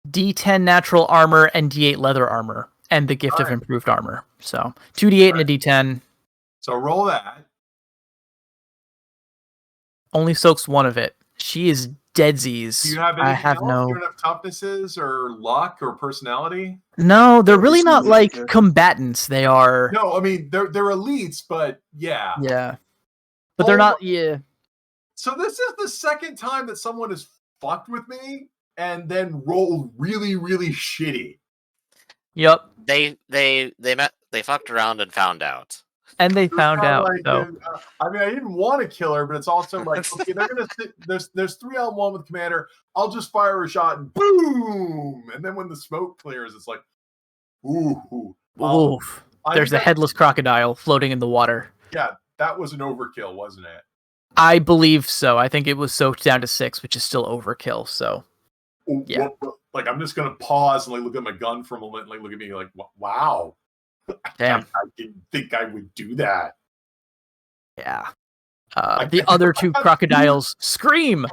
D10 natural armor, and D8 leather armor, and the gift of improved armor. So 2D8 and a D10. So roll that. Only soaks 1 of it. She is deadsies. Do you have I anything have else? no. You don't have toughnesses or luck or personality? No, they're Or really not something like like that. combatants. They are. No, I mean they're elites, but yeah. Yeah. But they're not. Yeah. So this is the second time that someone has fucked with me and then rolled really, really shitty. Yep. They fucked around and found out. And they It's found not out. like, So I mean, I didn't want to kill her, but it's also like, okay, they're gonna sit, there's 3-on-1 with commander. I'll just fire a shot and boom, and then when the smoke clears, it's like, ooh. oof. There's a headless crocodile floating in the water. Yeah, that was an overkill, wasn't it? I believe so. I think it was soaked down to 6, which is still overkill. So yeah. Like I'm just gonna pause and like look at my gun for a moment and like look at me like, wow. Damn. I didn't think I would do that. Yeah. The other 2 crocodiles scream.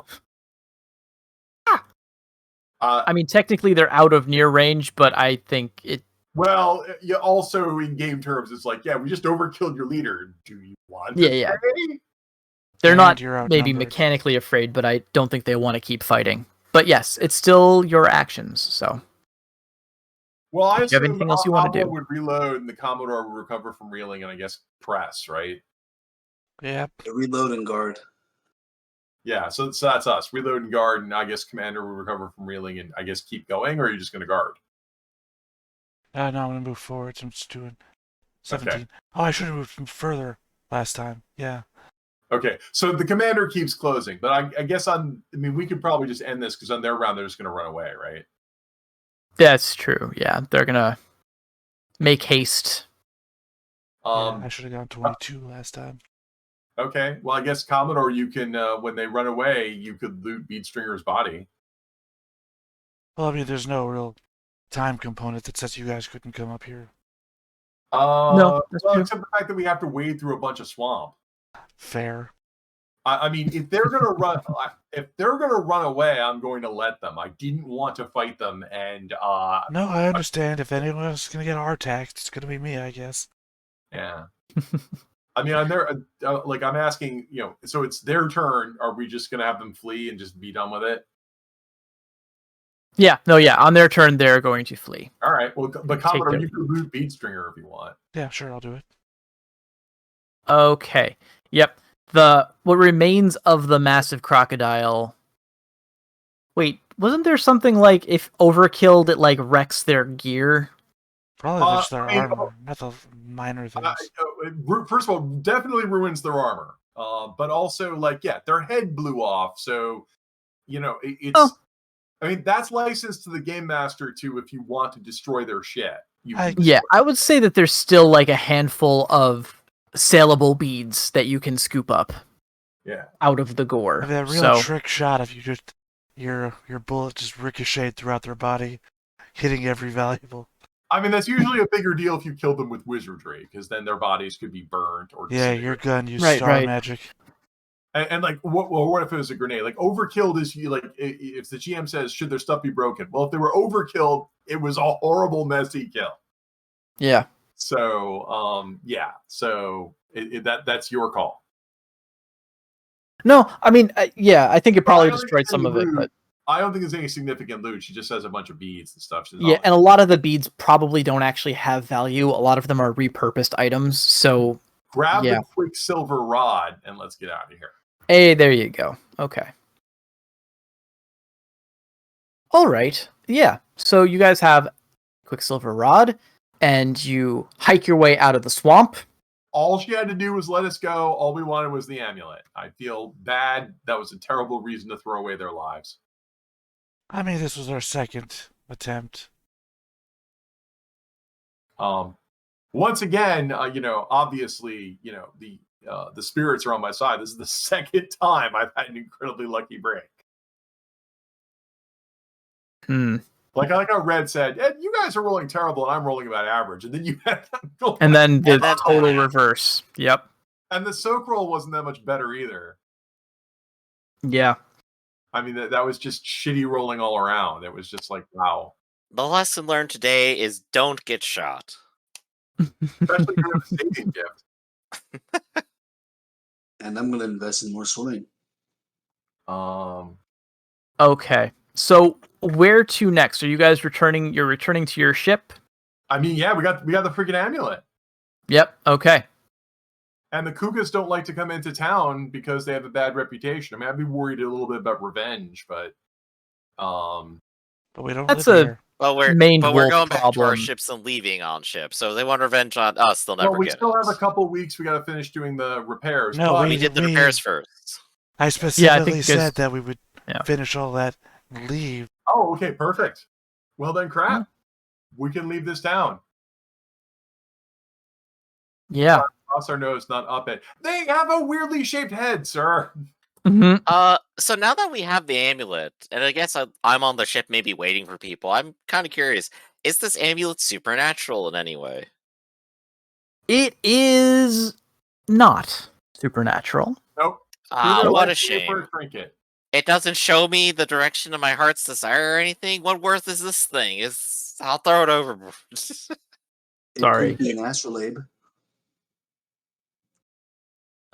I mean, technically they're out of near range, but I think it. Well, yeah. Also, in game terms, it's like, yeah, we just overkilled your leader. Do you want? To Yeah. stay? They're And not you're maybe outnumbered. mechanically afraid, but I don't think they want to keep fighting. But yes, it's still your actions. So Well, I Do you have assume anything else you wanna Ava do? would reload, and the Commodore would recover from reeling, and I guess press, right? Yep. Reload and guard. Yeah, so that's us. Reload and guard, and I guess Commander will recover from reeling, and I guess keep going, or are you just going to guard? No, I'm gonna move forward. So I'm just doing 17. Oh, I should have moved further last time. Yeah. Okay, so the Commander keeps closing, but I guess I mean, we could probably just end this because on their round they're just going to run away, right? that's true. Yeah, they're gonna make haste. Yeah, I should have gone 22 last time. Okay, well, I guess Commodore, you can when they run away, you could loot Beatstringer's body. Well, I mean, there's no real time component that says you guys couldn't come up here. No, that's well, true. except the fact that we have to wade through a bunch of swamp. Fair. I mean, if they're gonna run away, I'm going to let them. I didn't want to fight them, and No, I understand. If anyone else is gonna get our taxed, it's gonna be me, I guess. yeah. I mean, I'm there. Like, I'm asking, so it's their turn. Are we just gonna have them flee and just be done with it? Yeah, no, yeah. On their turn, they're going to flee. All right. Well, but Take Commodore, their you could loot Beatstringer if you want. Yeah, sure, I'll do it. Okay. Yep. What remains of the massive crocodile. Wait, wasn't there something like if overkilled, it like wrecks their gear? Probably just their armor, not the minor things. First of all, definitely ruins their armor. But also, like, yeah, their head blew off. So, it's. Oh. I mean, that's licensed to the game master too. If you want to destroy their shit, Yeah, I would say that there's still like a handful of saleable beads that you can scoop up. Yeah. Out of the gore. I mean, that real trick shot if you just your bullet just ricocheted throughout their body, hitting every valuable. I mean, that's usually a bigger deal if you kill them with wizardry, because then their bodies could be burnt or. Yeah, your gun used star magic. And like, what if it was a grenade? Like, overkilled is you like if the GM says, should their stuff be broken? Well, if they were overkilled, it was a horrible, messy kill. Yeah. So, yeah. So that's your call. No, I mean, yeah, I think it probably destroyed some of it, but I don't think there's any significant loot. She just has a bunch of beads and stuff. Yeah, and a lot of the beads probably don't actually have value. A lot of them are repurposed items. So grab the Quicksilver rod and let's get out of here. Hey, there you go. Okay. All right. Yeah. So you guys have Quicksilver rod, and you hike your way out of the swamp. All she had to do was let us go. All we wanted was the amulet. I feel bad. That was a terrible reason to throw away their lives. I mean, this was our second attempt. Once again, obviously, the spirits are on my side. This is the second time I've had an incredibly lucky break. Like how Red said, you guys are rolling terrible and I'm rolling about average. And then you had and then the total reverse. Yep. And the soak roll wasn't that much better either. Yeah. I mean, that was just shitty rolling all around. It was just like, wow. The lesson learned today is don't get shot. Especially if you have a saving gift. And I'm going to invest in more swimming. Okay. So where to next? Are you guys returning? You're returning to your ship? I mean, yeah, we got the freaking amulet. Yep. Okay. And the Kukas don't like to come into town because they have a bad reputation. I mean, I'd be worried a little bit about revenge, but we don't That's live a here. Well, we're Maned going wolf back to our problem. ships and leaving on ships. So if they want revenge on us, they'll never well, we get still it. have a couple weeks. We got to finish doing the repairs. No, but We did the repairs first. I Yeah, specifically I think said that we would yeah. finish all that and leave. Oh, okay, perfect. Well then, crap. We can leave this town. Yeah. Cross our nose, not up it. They have a weirdly shaped head, sir. hmm So now that we have the amulet, and I guess I'm on the ship maybe waiting for people, I'm kind of curious, is this amulet supernatural in any way? It is not supernatural. Nope. What a shame. Trinket. It doesn't show me the direction of my heart's desire or anything. What worth is this thing? I'll throw it over. It Sorry. could be an astrolabe.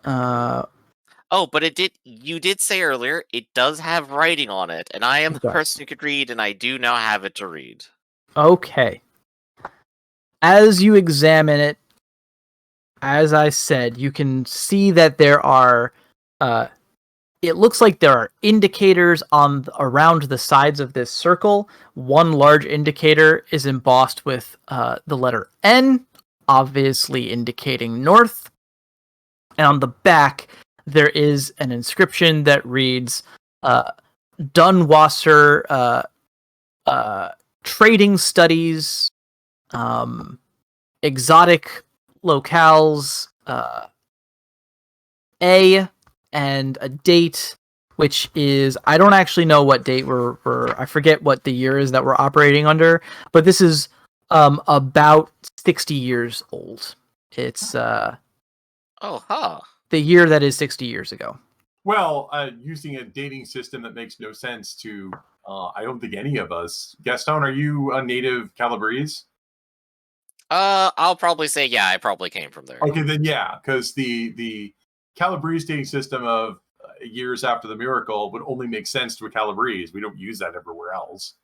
Oh, but you did say earlier, it does have writing on it, and I am the It does. person who could read, and I do now have it to read. Okay. As you examine it, as I said, you can see that there are it looks like there are indicators around the sides of this circle. One large indicator is embossed with the letter N, obviously indicating north. And on the back, there is an inscription that reads Dunwasser Trading Studies, Exotic Locales, A, and a date, which is, I don't actually know what date I forget what the year is that we're operating under, but this is about 60 years old. It's the year that is 60 years ago. Well, using a dating system that makes no sense to, I don't think any of us. Gaston, are you a native Calabrese? I'll probably say, yeah, I probably came from there. Okay, then yeah, because the Calabrese dating system of years after the miracle would only make sense to a Calabrese. We don't use that everywhere else.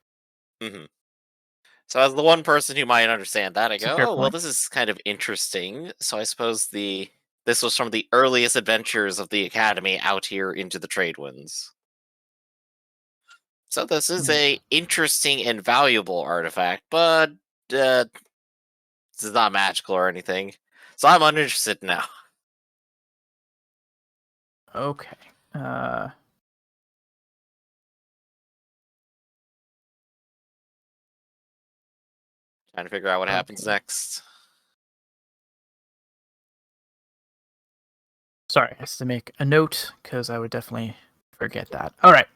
Mm-hmm. So as the one person who might understand that, I That's a go, fair oh, well, point. this is kind of interesting. So I suppose this was from the earliest adventures of the Academy out here into the trade winds. So this is a interesting and valuable artifact, but this is not magical or anything. So I'm uninterested now. Okay. Trying to figure out what happens next. Sorry, I have to make a note because I would definitely forget that. All right.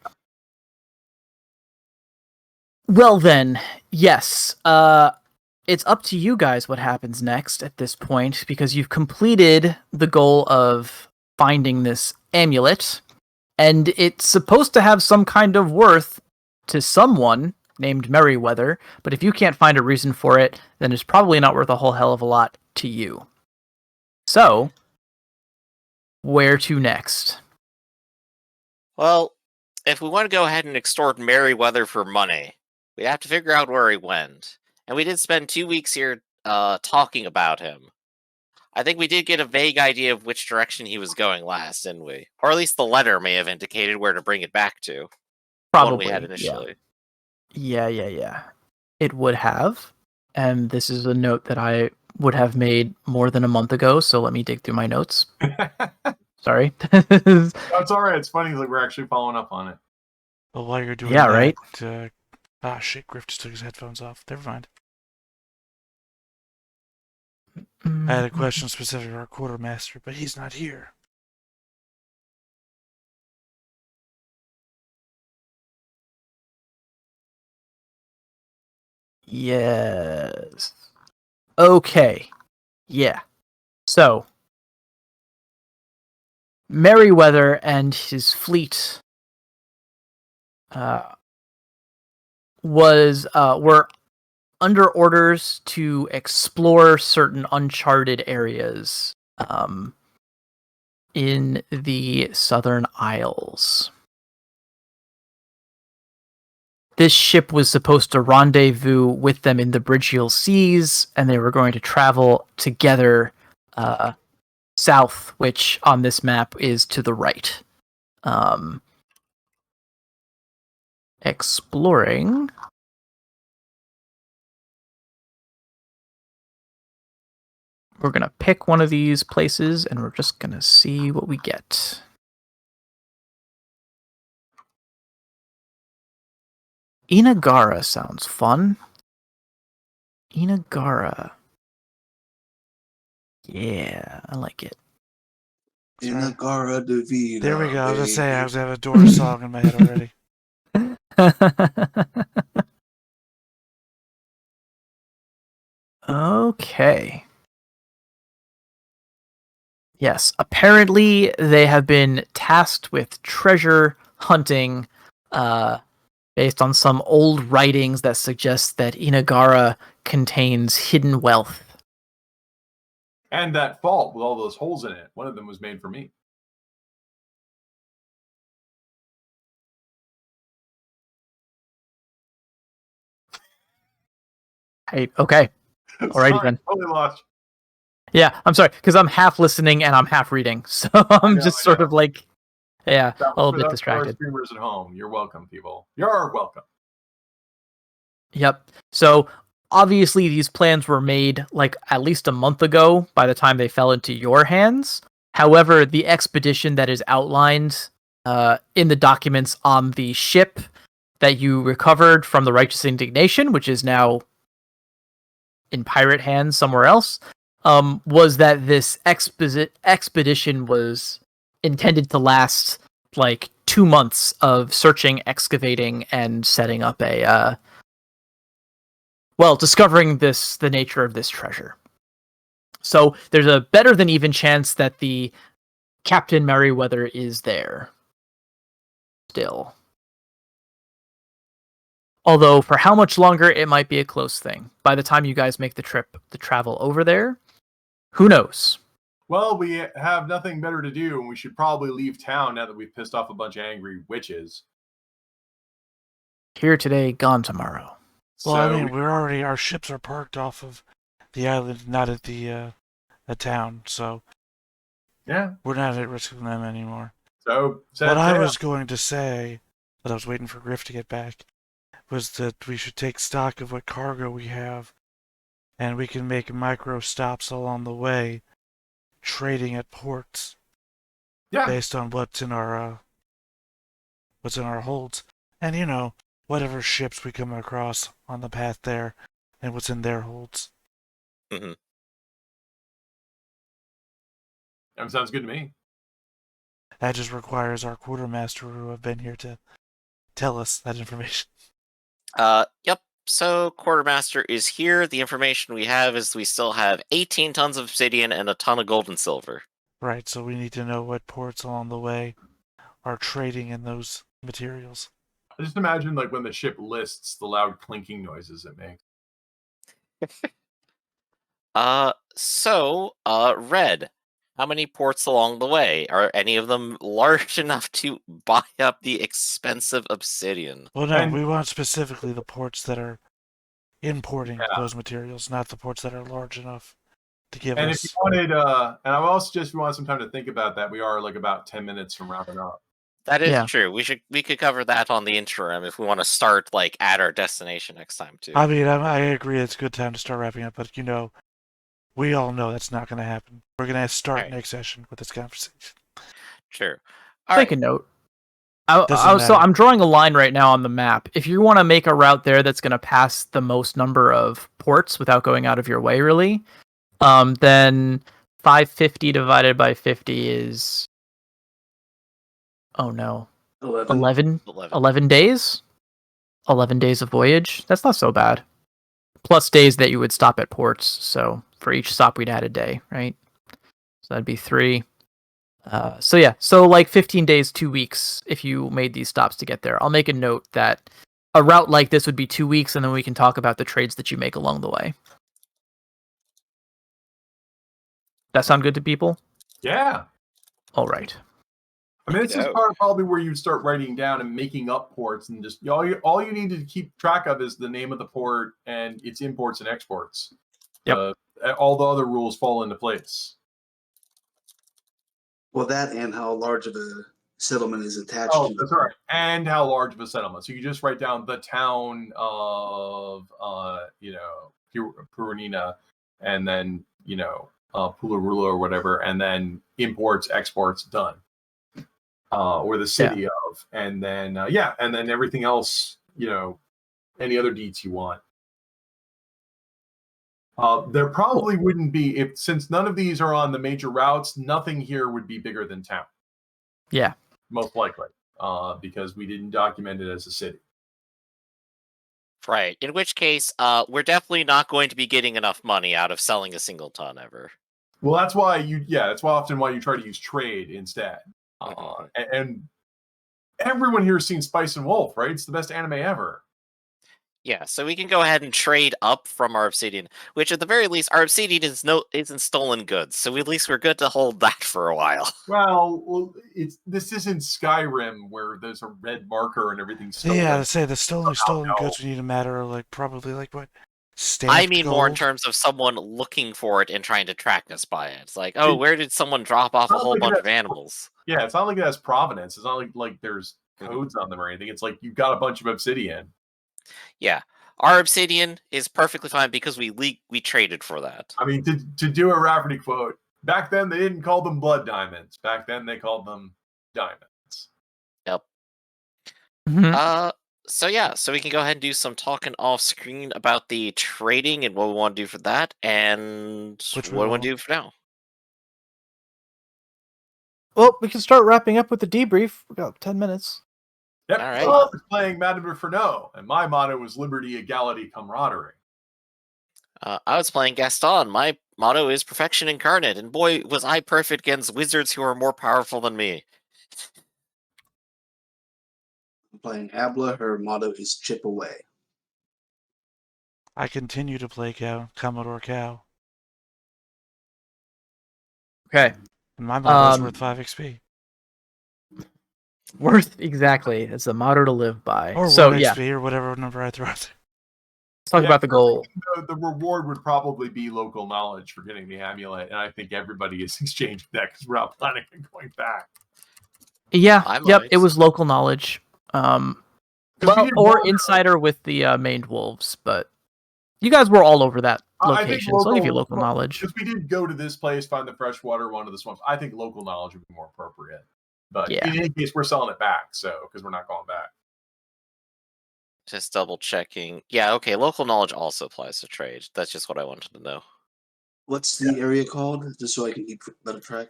Well then, yes. It's up to you guys what happens next at this point, because you've completed the goal of finding this amulet, and it's supposed to have some kind of worth to someone named Merryweather, but if you can't find a reason for it, then it's probably not worth a whole hell of a lot to you. So, where to next? Well, if we want to go ahead and extort Merryweather for money, we have to figure out where he went. And we did spend 2 weeks here talking about him. I think we did get a vague idea of which direction he was going last, didn't we? Or at least the letter may have indicated where to bring it back to. Probably, the one we had initially. Yeah. It would have. And this is a note that I would have made more than a month ago, so let me dig through my notes. Sorry. It's all right. It's funny that we're actually following up on it. Well, while you're doing Yeah, that, right? Shit, Griff just took his headphones off. Never mind. I had a question specific to our quartermaster, but he's not here. Yes. Okay. Yeah. So, Merryweather and his fleet were under orders to explore certain uncharted areas in the Southern Isles. this ship was supposed to rendezvous with them in the Bridgeal Seas, and they were going to travel together south, which on this map is to the right. Exploring. We're going to pick one of these places, and we're just going to see what we get. Inagara sounds fun. Inagara. Yeah, I like it. Inagara de Vida. There we go. I was going to say, I was having a Doors song in my head already. Okay. Yes, apparently they have been tasked with treasure hunting based on some old writings that suggest that Inagara contains hidden wealth. And that vault with all those holes in it. One of them was made for me. Hey, okay. Alrighty then. Totally lost. Yeah, I'm sorry, because I'm half listening and I'm half reading, so I'm just sort of like, a little bit distracted. Streamers at home, you're welcome, people. You're welcome. Yep. So obviously these plans were made like at least a month ago by the time they fell into your hands. However, the expedition that is outlined in the documents on the ship that you recovered from the Righteous Indignation, which is now in pirate hands somewhere else, was that this expedition was intended to last like 2 months of searching, excavating, and setting up a discovering the nature of this treasure. So there's a better than even chance that the Captain Merryweather is there still. Although for how much longer, it might be a close thing. By the time you guys make the trip to travel over there, who knows? Well, we have nothing better to do, and we should probably leave town now that we've pissed off a bunch of angry witches. Here today, gone tomorrow. Well, I mean, our ships are parked off of the island, not at the town, so yeah, we're not at risk of them anymore. So what I was going to say, but I was waiting for Griff to get back, was that we should take stock of what cargo we have, and we can make micro stops along the way, trading at ports, based on what's in our holds, and whatever ships we come across on the path there, and what's in their holds. Mm-hmm. That sounds good to me. That just requires our quartermaster who have been here to tell us that information. Yep. So quartermaster is here. The information we have is we still have 18 tons of obsidian and a ton of gold and silver. Right, so we need to know what ports along the way are trading in those materials. I just imagine like when the ship lists the loud clinking noises it makes. Red, how many ports along the way? Are any of them large enough to buy up the expensive obsidian? Well, no, we want specifically the ports that are importing those materials, not the ports that are large enough to give us. And if you wanted, and I would also suggest we want some time to think about that. We are like about 10 minutes from wrapping up. That is true. We could cover that on the interim if we want to start like at our destination next time too. I mean, I agree it's a good time to start wrapping up, but we all know that's not going to happen. We're going to start next session with this conversation. True. Take a note. So I'm drawing a line right now on the map. If you want to make a route there that's going to pass the most number of ports without going out of your way, really, then 550 divided by 50 is... Oh no. 11 days? 11 days of voyage? That's not so bad. Plus days that you would stop at ports, so for each stop we'd add a day, right? So that'd be 3. So like 15 days, 2 weeks if you made these stops to get there. I'll make a note that a route like this would be 2 weeks, and then we can talk about the trades that you make along the way. That sound good to people? Yeah. All right. I mean, this is probably where you start writing down and making up ports, and just all you need to keep track of is the name of the port and its imports and exports. Yep. All the other rules fall into place. Well, that and how large of a settlement is attached to that's right. And how large of a settlement. So you just write down the town of, Purinina, and then, Pularula or whatever, and then imports, exports, done. Or the city of, and then, and then everything else, any other deeds you want. There probably wouldn't be, since none of these are on the major routes, nothing here would be bigger than town. Yeah. Most likely, because we didn't document it as a city. Right. In which case, we're definitely not going to be getting enough money out of selling a single ton ever. Well, that's why that's often why you try to use trade instead. And everyone here has seen Spice and Wolf, right? It's the best anime ever. Yeah, so we can go ahead and trade up from our obsidian, which at the very least, our obsidian isn't stolen goods, so at least we're good to hold that for a while. Well, this isn't Skyrim where there's a red marker and everything's stolen. Yeah, to say the stolen goods would need a matter of probably what? I mean gold? more in terms of someone looking for it and trying to track us by it. It's like, where did someone drop off a whole bunch of animals? Yeah, it's not like it has provenance. It's not like there's codes on them or anything. It's like you've got a bunch of obsidian. Yeah, our obsidian is perfectly fine because we traded for that. I mean, to do a Rafferty quote, back then they didn't call them blood diamonds. Back then they called them diamonds. Yep. Mm-hmm. So we can go ahead and do some talking off screen about the trading and what we want to do for that, and what we want to do for now. Well, we can start wrapping up with the debrief. We got 10 minutes. Yep. All right. So I was playing Madame Fernot, and my motto was liberty, equality, camaraderie. I was playing Gaston. My motto is perfection incarnate, and boy, was I perfect against wizards who are more powerful than me. I'm playing Abla. Her motto is chip away. I continue to play Commodore Cow. Okay. And my motto is worth 5 XP. Worth, exactly. It's a motto to live by. Or so, 1 yeah. XP or whatever number I throw out there. Let's talk about the goal. The reward would probably be local knowledge for getting the amulet, and I think everybody is exchanging that because we're not planning on going back. Yeah, it was local knowledge. Or insider with the maned wolves, but you guys were all over that location, so I'll give you local knowledge. Because we did go to this place, find the freshwater, one of the swamps. I think local knowledge would be more appropriate. But in any case, we're selling it back, because we're not going back. Just double checking. Yeah, okay, local knowledge also applies to trade. That's just what I wanted to know. What's the area called, just so I can keep better track?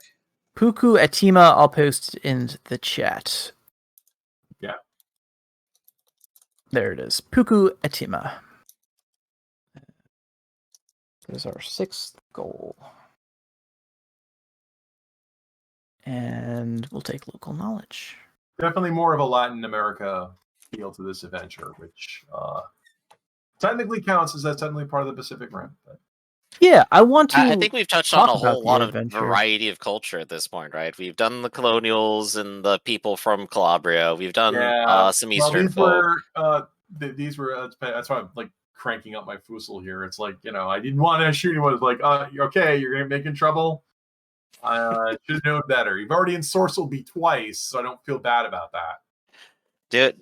Puku Atima, I'll post in the chat. Yeah. There it is. Puku Atima. There's our 6th goal. And we'll take local knowledge. Definitely more of a Latin America feel to this adventure, which technically counts as that's technically part of the Pacific Rim. But... Yeah, I want to. I think we've touched on a whole lot of variety of culture at this point, right? We've done the colonials and the people from Calabria. We've done some Eastern folk. These were that's why I'm like cranking up my fusil here. It's like, I didn't want to shoot anyone. It's like, okay, you're gonna make in trouble. I should have known better. You've already ensorcelled me twice, so I don't feel bad about that. Dude,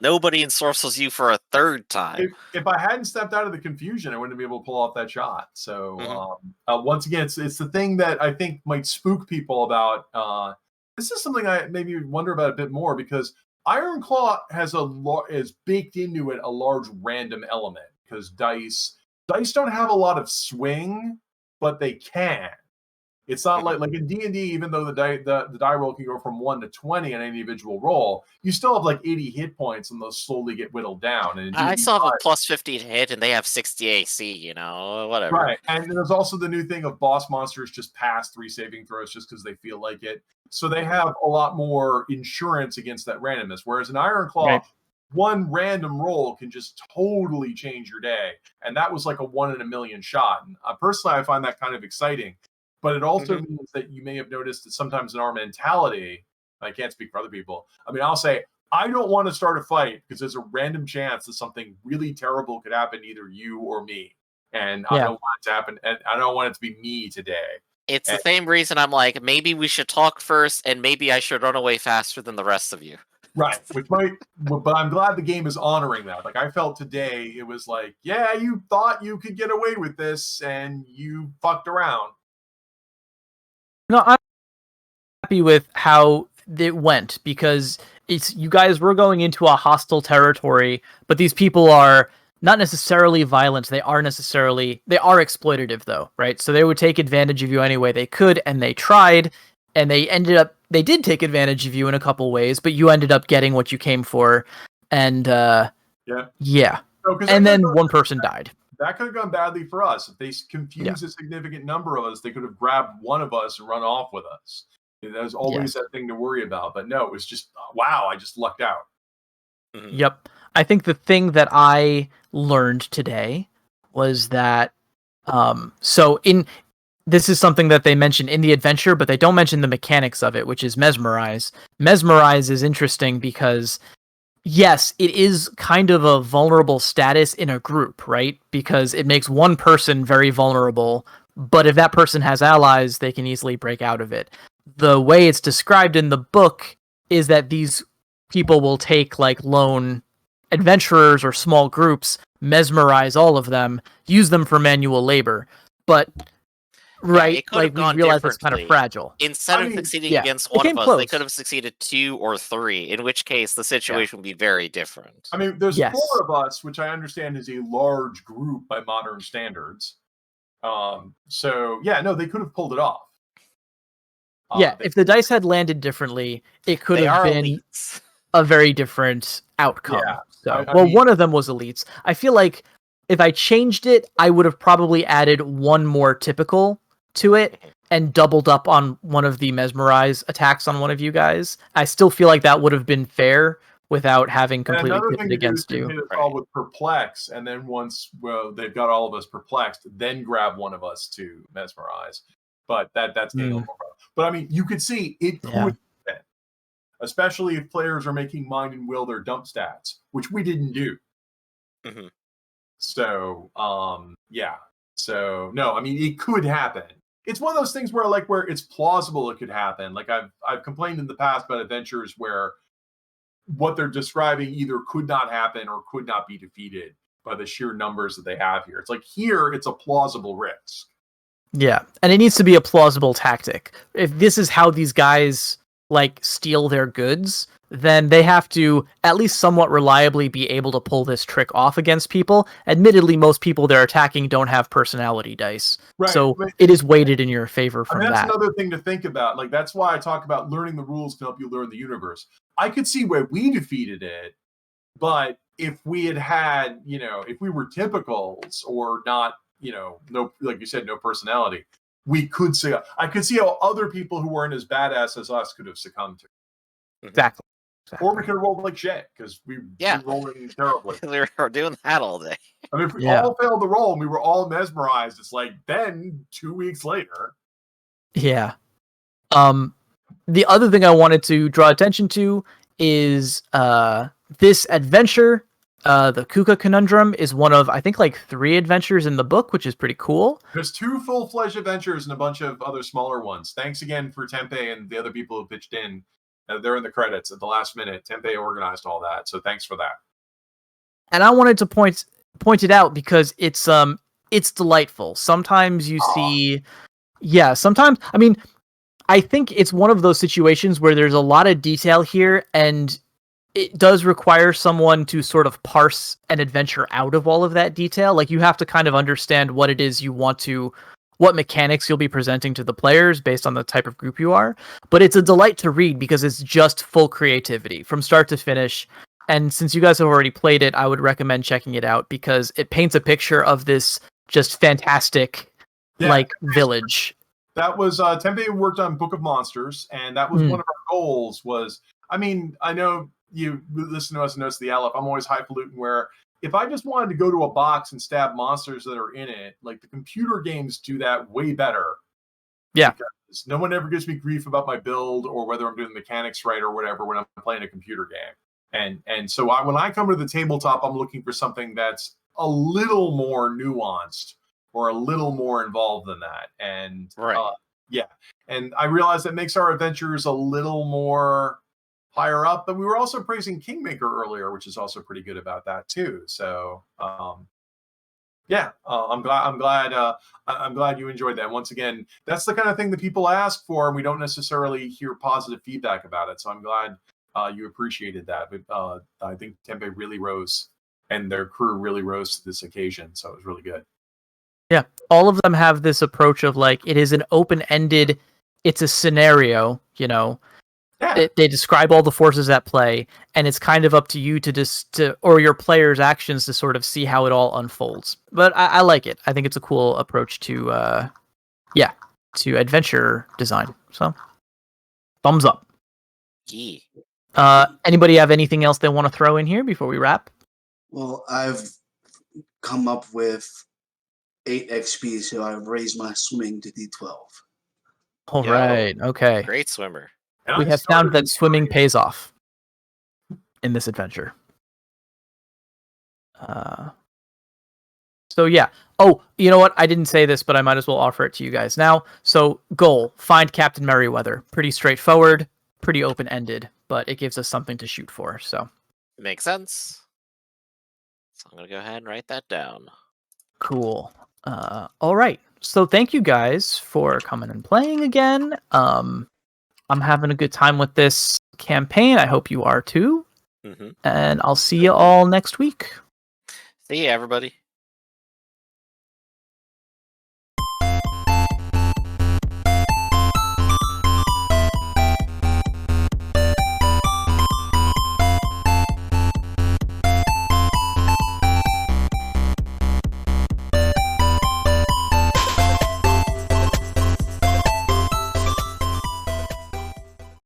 nobody ensorcels you for a 3rd time. If I hadn't stepped out of the confusion, I wouldn't be able to pull off that shot. So once again, it's the thing that I think might spook people about. This is something I maybe wonder about a bit more, because Ironclaw has baked into it a large random element, because dice don't have a lot of swing, but they can. It's not like in D&D, even though the die roll can go from 1 to 20 on any individual roll, you still have like 80 hit points, and those slowly get whittled down. And I still have a plus 50 hit, and they have 60 AC, whatever. Right, and there's also the new thing of boss monsters just pass 3 saving throws just because they feel like it. So they have a lot more insurance against that randomness, whereas in Ironclaw, one random roll can just totally change your day. And that was like a 1 in a million shot. And personally, I find that kind of exciting. But it also means that you may have noticed that sometimes in our mentality, I can't speak for other people. I mean, I'll say I don't want to start a fight because there's a random chance that something really terrible could happen to either you or me, and I don't want it to happen, and I don't want it to be me today. It's the same reason I'm like, maybe we should talk first, and maybe I should run away faster than the rest of you. Right, which might, but I'm glad the game is honoring that. Like I felt today, it was like, yeah, you thought you could get away with this, and you fucked around. No, I'm happy with how it went because you guys were going into a hostile territory, but these people are not necessarily violent. They are exploitative though, right? So they would take advantage of you any way they could, and they tried, and they did take advantage of you in a couple ways, but you ended up getting what you came for, and yeah. So, and then one person died. That could have gone badly for us. If they confused a significant number of us, they could have grabbed one of us and run off with us. There's always that thing to worry about. But no, it was just, wow, I just lucked out. Mm-hmm. Yep. I think the thing that I learned today was that, this is something that they mention in the adventure, but they don't mention the mechanics of it, which is mesmerize. Mesmerize is interesting because, yes, it is kind of a vulnerable status in a group, right? Because it makes one person very vulnerable, but if that person has allies, they can easily break out of it. The way it's described in the book is that these people will take like lone adventurers or small groups, mesmerize all of them, use them for manual labor. But right, like we realize it's kind of fragile. Instead of succeeding against one of us, they could have succeeded 2 or 3, in which case the situation would be very different. I mean, there's 4 of us, which I understand is a large group by modern standards. So yeah, no, they could have pulled it off. If the dice had landed differently, it could have been elites. A very different outcome. Yeah. So, I mean, one of them was elites. I feel like if I changed it, I would have probably added one more typical to it and doubled up on one of the mesmerize attacks on one of you guys. I still feel like that would have been fair without having completely tipped against you. Hit us all with perplex, and then once they've got all of us perplexed, then grab one of us to mesmerize. But that's getting a little more. But I mean, you could see it could have been, especially if players are making mind and will their dump stats, which we didn't do. Mm-hmm. So So no, I mean, it could happen. It's one of those things where it's plausible it could happen. Like I've complained in the past about adventures where what they're describing either could not happen or could not be defeated by the sheer numbers that they have here. It's like here, it's a plausible risk. Yeah, and it needs to be a plausible tactic. If this is how these guys like steal their goods, then they have to at least somewhat reliably be able to pull this trick off against people. Admittedly, most people they're attacking don't have personality dice, so it is weighted in your favor from that. That's another thing to think about. Like that's why I talk about learning the rules can help you learn the universe. I could see where we defeated it, but if we had, if we were typicals or not, no, like you said, no personality, I could see how other people who weren't as badass as us could have succumbed to it. Exactly. Or we could have rolled like shit because we were rolling terribly. We were doing that all day. I mean, if we all failed the roll and we were all mesmerized, it's like then 2 weeks later. Yeah. The other thing I wanted to draw attention to is this adventure. The Kuka Conundrum is one of, I think, like 3 adventures in the book, which is pretty cool. There's 2 full-fledged adventures and a bunch of other smaller ones. Thanks again for Tempe and the other people who pitched in. They're in the credits at the last minute. Tempe organized all that, so thanks for that. And I wanted to point it out because it's delightful. Sometimes you see, sometimes, I mean, I think it's one of those situations where there's a lot of detail here, and it does require someone to sort of parse an adventure out of all of that detail. Like you have to kind of understand what it is you want to, what mechanics you'll be presenting to the players based on the type of group you are. But it's a delight to read because it's just full creativity from start to finish. And since you guys have already played it, I would recommend checking it out because it paints a picture of this just fantastic village. That was Tempe worked on Book of Monsters, and that was one of our goals was, I mean, I know you listen to us and notice the Aleph. I'm always highfalutin where if I just wanted to go to a box and stab monsters that are in it, like the computer games do that way better Yeah. Because no one ever gives me grief about my build or whether I'm doing the mechanics right or whatever when I'm playing a computer game. And so when I come to the tabletop, I'm looking for something that's a little more nuanced or a little more involved than that. And yeah, and I realize that makes our adventures a little more higher up. But we were also praising Kingmaker earlier, which is also pretty good about that too. So yeah, I'm glad you enjoyed that. Once again, that's the kind of thing that people ask for, and we don't necessarily hear positive feedback about it. So I'm glad you appreciated that. But I think Tempe really rose, and their crew really rose to this occasion. So it was really good. Yeah, all of them have this approach of like it is an open-ended. It's a scenario, you know. Yeah. They describe all the forces at play, and it's kind of up to you or your players' actions to sort of see how it all unfolds. But I like it. I think it's a cool approach to adventure design. So, thumbs up. Yeah. Anybody have anything else they want to throw in here before we wrap? Well, I've come up with 8 XP, so I've raised my swimming to D12. All right. Okay. Great swimmer. We have found that swimming pays off in this adventure. So yeah. Oh, you know what? I didn't say this, but I might as well offer it to you guys now. So goal, find Captain Merryweather. Pretty straightforward, pretty open-ended, but it gives us something to shoot for. So makes sense. So I'm going to go ahead and write that down. Cool. All right. So thank you guys for coming and playing again. I'm having a good time with this campaign. I hope you are too. Mm-hmm. And I'll see you all next week. See you, everybody.